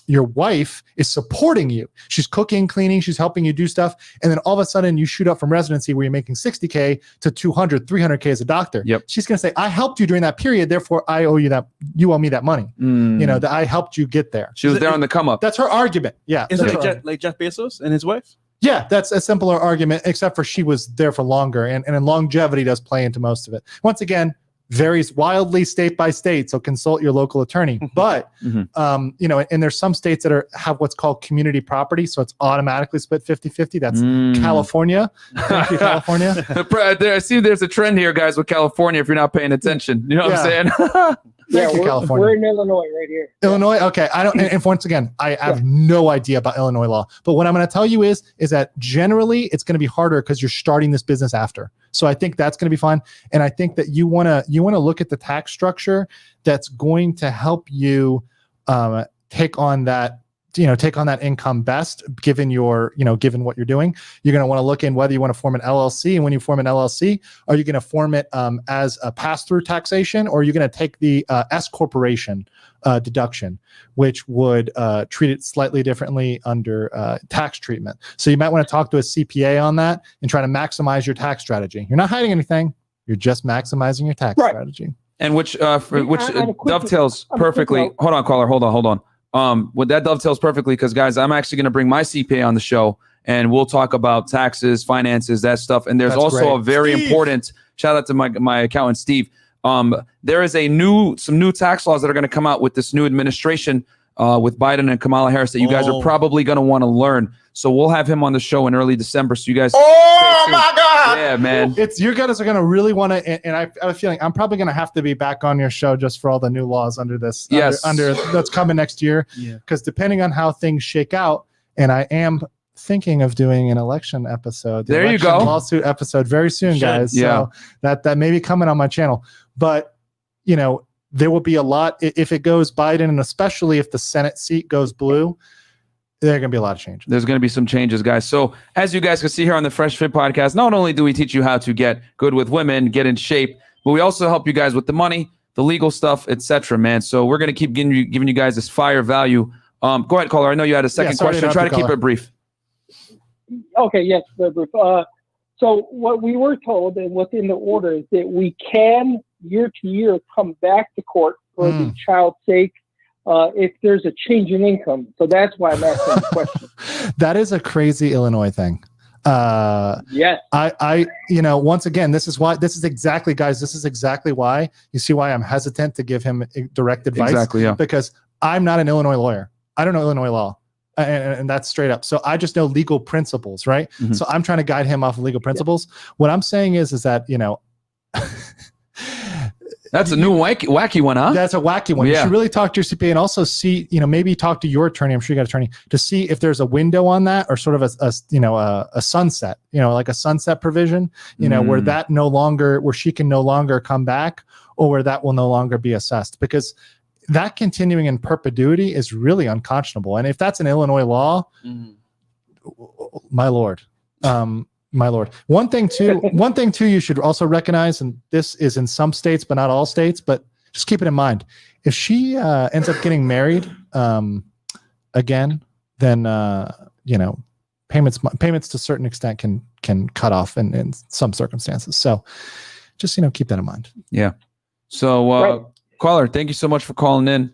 wife is supporting you. She's cooking, cleaning, she's helping you do stuff. And then all of a sudden you shoot up from residency where you're making $60K to $200, $300K as a doctor. Yep. She's going to say, I helped you during that period. Therefore I owe you that. You owe me that money. That I helped you get there. She was there on the come up. That's her argument. Yeah. Is it like Jeff Bezos and his wife? Yeah, that's a simpler argument, except for she was there for longer. And longevity does play into most of it. Once again, varies wildly state by state, so consult your local attorney. But and there's some states that have what's called community property, so it's automatically split 50-50. That's California. Thank you, California. I see there's a trend here, guys, with California. If you're not paying attention, you know what I'm saying? Thank you, California. We're in Illinois right here. Illinois. Okay. I don't. And once again, I have no idea about Illinois law. But what I'm going to tell you is that generally it's going to be harder because you're starting this business after. So I think that's going to be fun. And I think that you want to look at the tax structure that's going to help you take on that income best, given given what you're doing. You're going to want to look in whether you want to form an LLC. And when you form an LLC, are you going to form it as a pass-through taxation, or are you going to take the S corporation deduction, which would treat it slightly differently under tax treatment? So you might want to talk to a CPA on that and try to maximize your tax strategy. You're not hiding anything. You're just maximizing your tax strategy. And which dovetails perfectly. Hold on, caller. Hold on. What that dovetails perfectly, because guys, I'm actually going to bring my CPA on the show, and we'll talk about taxes, finances, that stuff. And there's also a very important shout out to my accountant Steve. There is some new tax laws that are going to come out with this new administration with Biden and Kamala Harris that you guys are probably going to want to learn. So we'll have him on the show in early December. So you guys, oh my God, yeah, man, you guys are going to really want to. And I have a feeling I'm probably going to have to be back on your show just for all the new laws under this. Yes, under that's coming next year. Yeah, because depending on how things shake out, and I am thinking of doing an election episode. There you go, lawsuit episode very soon, guys. Yeah, so that may be coming on my channel. But there will be a lot if it goes Biden, and especially if the Senate seat goes blue. There are going to be a lot of changes. There's going to be some changes, guys. So as you guys can see here on the FreshFit podcast, not only do we teach you how to get good with women, get in shape, but we also help you guys with the money, the legal stuff, etc., man. So we're going to keep giving you guys this fire value. Go ahead, caller. I know you had a second question. Try to keep it brief. Okay, yes, very brief. So what we were told and what's in the order is that we can year to year come back to court for the child's sake if there's a change in income. So that's why I'm asking the question. That is a crazy Illinois thing. Yes. I once again, this is exactly why you see why I'm hesitant to give him direct advice. Exactly, yeah. Because I'm not an Illinois lawyer. I don't know Illinois law. And that's straight up. So I just know legal principles, right? Mm-hmm. So I'm trying to guide him off of legal principles. Yeah. What I'm saying is that, that's a new wacky one, huh? That's a wacky one. Yeah. You should really talk to your CPA and also see, maybe talk to your attorney. I'm sure you got an attorney to see if there's a window on that, or sort of a sunset, like a sunset provision, where she can no longer come back, or where that will no longer be assessed, because that continuing in perpetuity is really unconscionable. And if that's an Illinois law, my Lord. One thing too, you should also recognize, and this is in some states, but not all states, but just keep it in mind. If she ends up getting married again, then payments to a certain extent can cut off in some circumstances. So just keep that in mind. Yeah. So caller, thank you so much for calling in.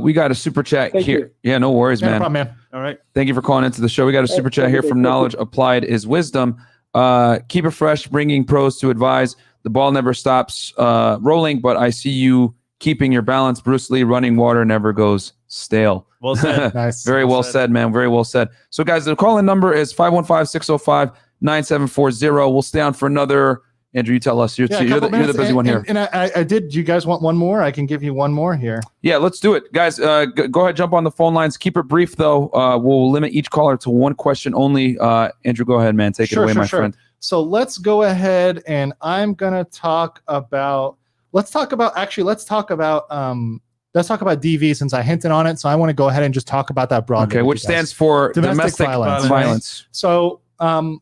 We got a super chat here. You. Yeah, no worries, man. No problem, man. All right. Thank you for calling into the show. We got a super chat here from Knowledge Applied is Wisdom. Keep it fresh, bringing pros to advise. The ball never stops rolling, but I see you keeping your balance. Bruce Lee, running water never goes stale. Well said. Nice. Very well said, man. Very well said. So, guys, the call-in number is 515-605-9740. We'll stay on for another. Andrew, you tell us. You're the busy one here. And I did. Do you guys want one more? I can give you one more here. Yeah, let's do it. Guys, go ahead, jump on the phone lines. Keep it brief, though. We'll limit each caller to one question only. Andrew, go ahead, man. Take it away, my friend. So let's go ahead, and I'm going to talk about DV, since I hinted on it. So I want to go ahead and just talk about that broadly. Okay, which stands for domestic violence. Right? So, let me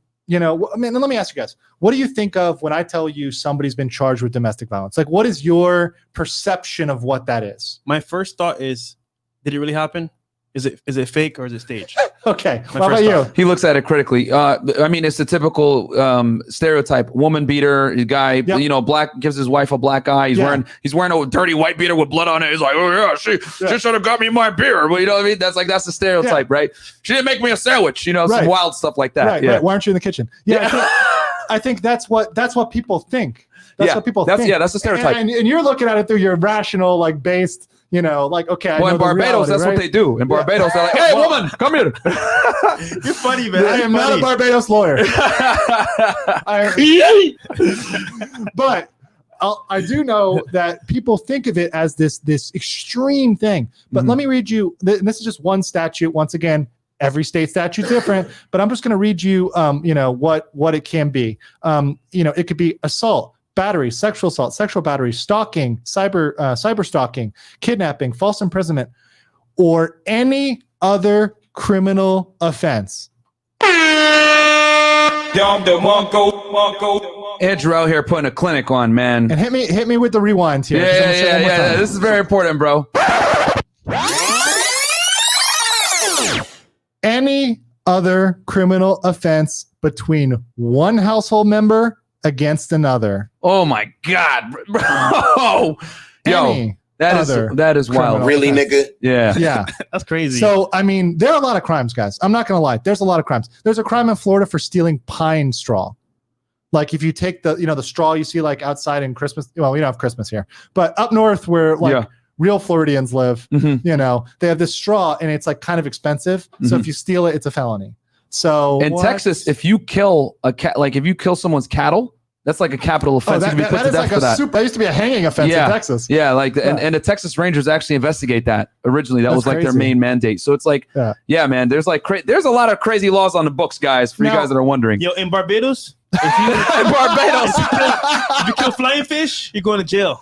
ask you guys, what do you think of when I tell you somebody's been charged with domestic violence? Like, what is your perception of what that is? My first thought is, did it really happen? Is it fake or is it staged? Okay. What about you? He looks at it critically. It's the typical stereotype: woman beater guy. Yep. Black, gives his wife a black eye. He's wearing a dirty white beater with blood on it. He's like, oh yeah, she should have got me my beer. But you know what I mean? That's the stereotype, right? She didn't make me a sandwich. Some wild stuff like that. Right. Why aren't you in the kitchen? Yeah. I think that's what people think. That's what people think. Yeah, that's the stereotype. And you're looking at it through your rational, based. Okay. Well, in Barbados, that's what they do. In Barbados, they're like, "Hey, woman, come here." You're funny, man. I am not a Barbados lawyer. But I do know that people think of it as this extreme thing. But let me read you. This is just one statute. Once again, every state statute different. But I'm just going to read you, what it can be. It could be assault, battery, sexual assault, sexual battery, stalking, cyber stalking, kidnapping, false imprisonment, or any other criminal offense. Andrew out here putting a clinic on, man. And hit me with the rewind here. Yeah. This is very important, bro. Any other criminal offense between one household member against another. Oh my God, bro! Yo, that is wild. Really, nigga? Yeah. That's crazy. So, I mean, there are a lot of crimes, guys. I'm not going to lie. There's a lot of crimes. There's a crime in Florida for stealing pine straw. Like if you take the straw you see like outside in Christmas. Well, we don't have Christmas here, but up north where real Floridians live, they have this straw and it's like kind of expensive. So if you steal it, it's a felony. So in Texas, if you kill a cat, like if you kill someone's cattle, that's like a capital offense. You can be put to death for that. That used to be a hanging offense in Texas. Yeah, and the Texas Rangers actually investigate that originally. That was like their main mandate. So it's like, man, there's like there's a lot of crazy laws on the books, guys. For you guys that are wondering. Yo, in Barbados, if you kill flying fish, you're going to jail.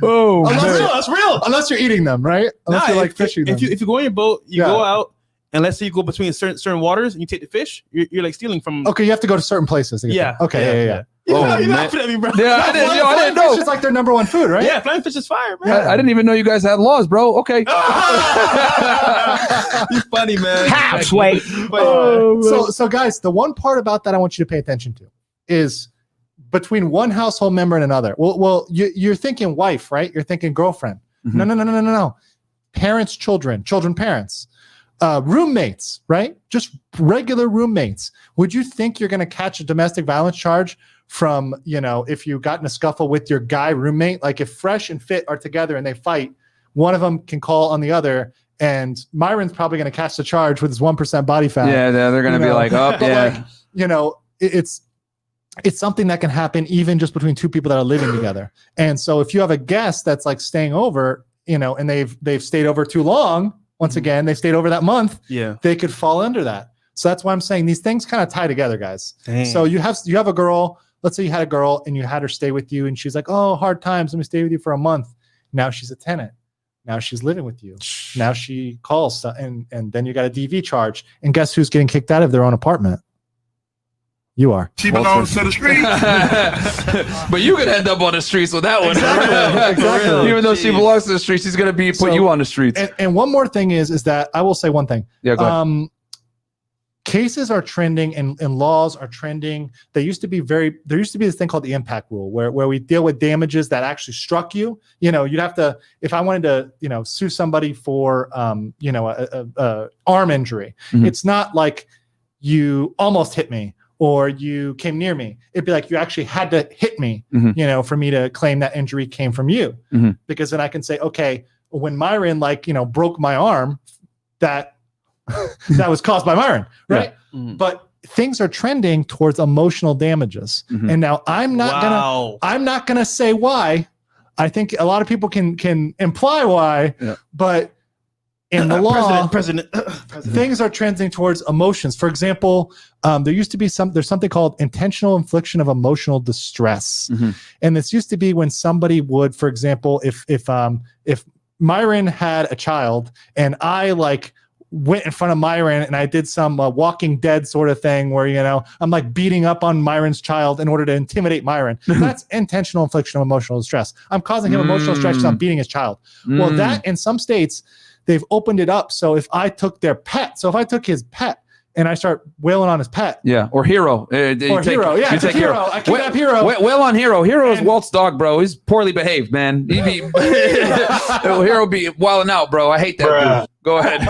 Oh, that's real. Unless you're eating them, right? Unless you're like fishing them. If you go on your boat, you go out. And let's say you go between certain waters and you take the fish, you're like stealing from. Okay, you have to go to certain places. To get them. Okay, yeah. You're laughing at me, bro. Yeah, I didn't know. Fish is like their number one food, right? Yeah, flying fish is fire, man. I didn't even know you guys had laws, bro. Okay. You're funny, man. Halfway. So guys, the one part about that I want you to pay attention to is between one household member and another. Well, you're thinking wife, right? You're thinking girlfriend. No. Parents, children, parents. Roommates, right? Just regular roommates. Would you think you're going to catch a domestic violence charge from, if you got in a scuffle with your guy roommate? Like if Fresh and Fit are together and they fight, one of them can call on the other, and Myron's probably going to catch the charge with his 1% body fat. Yeah, they're going to be like, oh, yeah. It's something that can happen even just between two people that are living together. And so if you have a guest that's like staying over, and they've stayed over too long, once again, they stayed over that month. Yeah, they could fall under that. So that's why I'm saying these things kind of tie together, guys. Dang. So you have a girl. Let's say you had a girl and you had her stay with you, and she's like, "Oh, hard times. Let me stay with you for a month." Now she's a tenant. Now she's living with you. Now she calls, and then you got a DV charge. And guess who's getting kicked out of their own apartment? You are. She belongs to the streets. But you could end up on the streets with that one. Exactly. Even though she belongs to the streets, she's going to put you on the streets. And one more thing is that I will say one thing. Yeah, go ahead. Cases are trending and laws are trending. There used to be this thing called the impact rule where we deal with damages that actually struck you. You'd have to, if I wanted to, sue somebody for, a arm injury, it's not like you almost hit me or you came near me. It'd be like you actually had to hit me, for me to claim that injury came from you. Because then I can say, okay, when Myron broke my arm, that was caused by Myron, right? Yeah. But things are trending towards emotional damages. And now I'm not gonna say why. I think a lot of people can imply why, but in the law, things are trending towards emotions. For example, there's something called intentional infliction of emotional distress. And this used to be when somebody would, for example, if Myron had a child and I went in front of Myron and I did some Walking Dead sort of thing where, I'm like beating up on Myron's child in order to intimidate Myron. That's intentional infliction of emotional distress. I'm causing him emotional distress. I'm beating his child. Well, that in some states, they've opened it up. So if I took their pet, if I took his pet and I start wailing on his pet. Yeah. Or Hero. Hero. I kidnap Hero. Wail on Hero. Hero is Walt's dog, bro. He's poorly behaved, man. Hero be wilding out, bro. I hate that dude. Go ahead.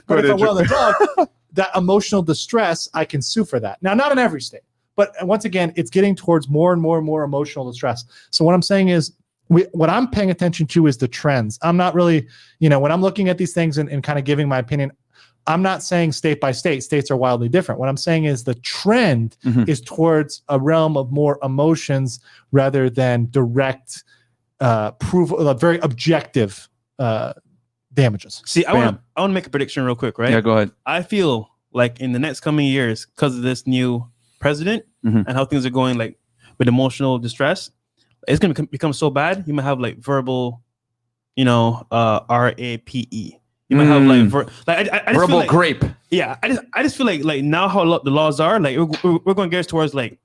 But if I wail the dog, that emotional distress, I can sue for that. Now, not in every state. But once again, it's getting towards more and more and more emotional distress. So what I'm saying is, what I'm paying attention to is the trends. I'm not really, when I'm looking at these things and kind of giving my opinion, I'm not saying state by state. States are wildly different. What I'm saying is the trend is towards a realm of more emotions rather than direct very objective damages. See, I want to make a prediction real quick, right? Yeah, go ahead. I feel like in the next coming years, because of this new president and how things are going, like with emotional distress, it's going to become so bad. You might have like verbal, RAPE. You might have like I just verbal feel like, grape. Yeah, I just feel like now how the laws are, like we're going to get towards like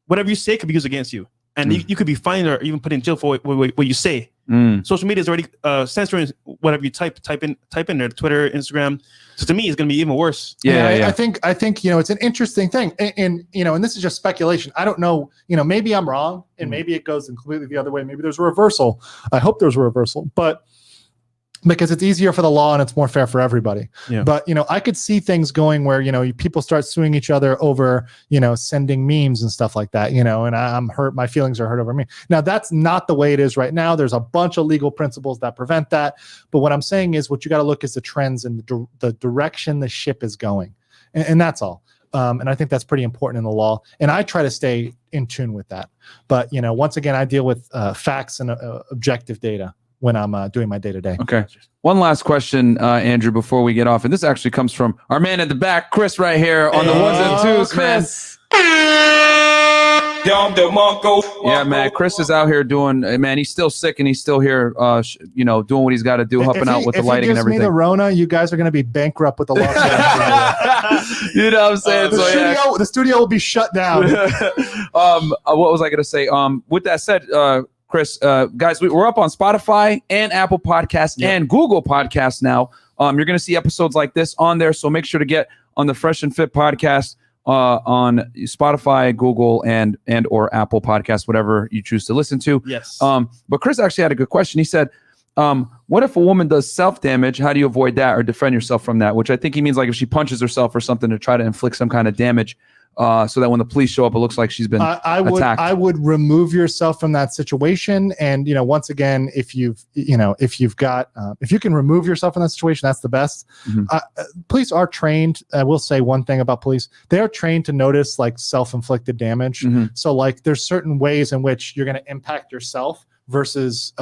whatever you say could be used against you, and you could be fined or even put in jail for what you say. Social media is already censoring whatever you type in there, Twitter, Instagram. So to me, it's going to be even worse. Yeah. I think it's an interesting thing, and this is just speculation. I don't know. Maybe I'm wrong, and maybe it goes completely the other way. Maybe there's a reversal. I hope there's a reversal, but because it's easier for the law and it's more fair for everybody. Yeah. But I could see things going where people start suing each other over sending memes and stuff like that. And I'm hurt. My feelings are hurt over me. Now that's not the way it is right now. There's a bunch of legal principles that prevent that. But what I'm saying is, what you got to look is the trends and the direction the ship is going, and that's all. And I think that's pretty important in the law. And I try to stay in tune with that. But once again, I deal with facts and objective data when I'm doing my day-to-day. Okay. One last question, Andrew, before we get off. And this actually comes from our man at the back, Chris, right here on the ones and twos, Chris. man. Yeah, man. Chris is out here doing, man, he's still sick and he's still here, doing what he's got to do, helping out with the lighting and everything. If he gives me the Rona, you guys are going to be bankrupt with the lawsuit. You know what I'm saying? The studio will be shut down. What was I going to say? With that said, Chris, guys, we're up on Spotify and Apple Podcasts and Google Podcasts now. You're going to see episodes like this on there, so make sure to get on the Fresh and Fit podcast on Spotify, Google, and or Apple Podcasts, whatever you choose to listen to. Yes. But Chris actually had a good question. He said, what if a woman does self-damage? How do you avoid that or defend yourself from that? Which I think he means like if she punches herself or something to try to inflict some kind of damage. So that when the police show up, it looks like she's been attacked. I would remove yourself from that situation. And, once again, if you can remove yourself from that situation, that's the best. Police are trained. I will say one thing about police. They are trained to notice like self-inflicted damage. So like there's certain ways in which you're going to impact yourself versus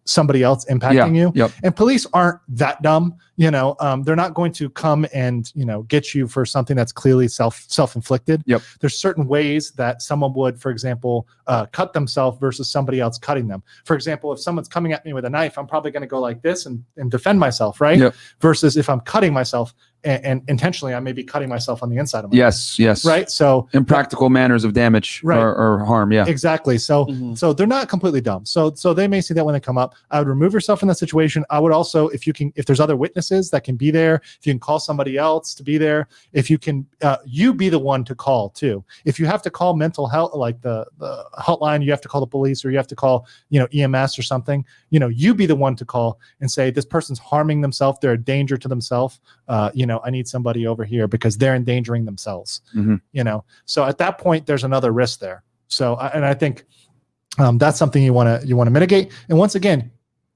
somebody else impacting you. Yep. And police aren't that dumb. They're not going to come and get you for something that's clearly self-inflicted. Yep. There's certain ways that someone would, for example, cut themselves versus somebody else cutting them. For example, if someone's coming at me with a knife, I'm probably going to go like this and defend myself, right? Yep. Versus if I'm cutting myself and intentionally, I may be cutting myself on the inside of my Yes. right. So impractical manners of damage or harm. Yeah, exactly. So so they're not completely dumb. So they may see that when they come up. I would remove yourself from that situation. I would also, if there's other witnesses that can be there, if you can call somebody else to be there, if you can, you be the one to call too. If you have to call mental health, like the hotline, you have to call the police or you have to call, EMS or something, you be the one to call and say, this person's harming themselves. They're a danger to themselves. I need somebody over here because they're endangering themselves, So at that point, there's another risk there. So, and I think that's something you want to mitigate. And once again,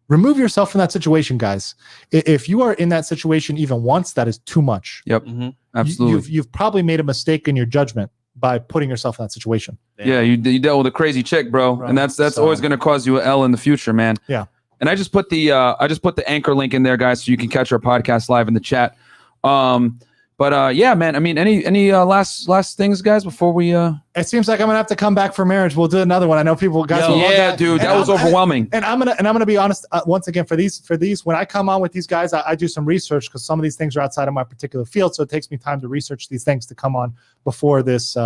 remove yourself from that situation, guys. If you are in that situation even once, that is too much. Yep. Absolutely. You've probably made a mistake in your judgment by putting yourself in that situation. Yeah, you dealt with a crazy chick, bro, right. And that's always going to cause you an L in the future, man. Yeah. And I just put the Anchor link in there, guys, so you can catch our podcast live in the chat. But yeah, man. I mean, any last things, guys, before we It seems like I'm gonna have to come back for marriage. We'll do another one. I know people guys will love that. Dude, that was overwhelming. And I'm gonna be honest once again for these when I come on with these guys, I do some research because some of these things are outside of my particular field, so it takes me time to research these things to come on before this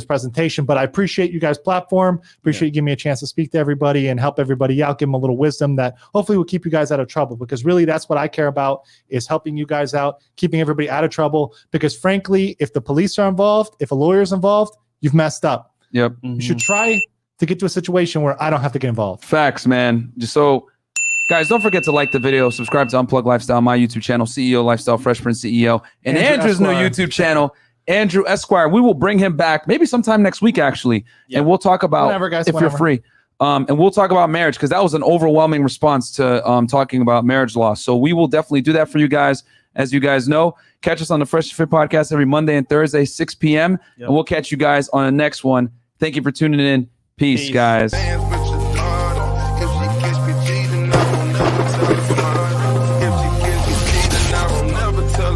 presentation. But I appreciate you guys' platform. Appreciate you giving me a chance to speak to everybody and help everybody out, give them a little wisdom that hopefully will keep you guys out of trouble. Because really, that's what I care about is helping you guys out, keeping everybody out of trouble. Because frankly, if the police are involved, if a lawyer is involved, you've messed up. Yep. You should try to get to a situation where I don't have to get involved. Facts, man. So, guys, don't forget to like the video, subscribe to Unplug Lifestyle, my YouTube channel, CEO Lifestyle, Fresh Prince CEO, and Andrew's new YouTube channel, Andrew Esquire. We will bring him back maybe sometime next week, actually, and we'll talk about you're free. And we'll talk about marriage because that was an overwhelming response to talking about marriage law. So we will definitely do that for you guys. as you guys know. Catch us on the FreshandFit podcast every Monday and Thursday, 6 p.m. Yep. And we'll catch you guys on the next one. Thank you for tuning in. Peace. Guys.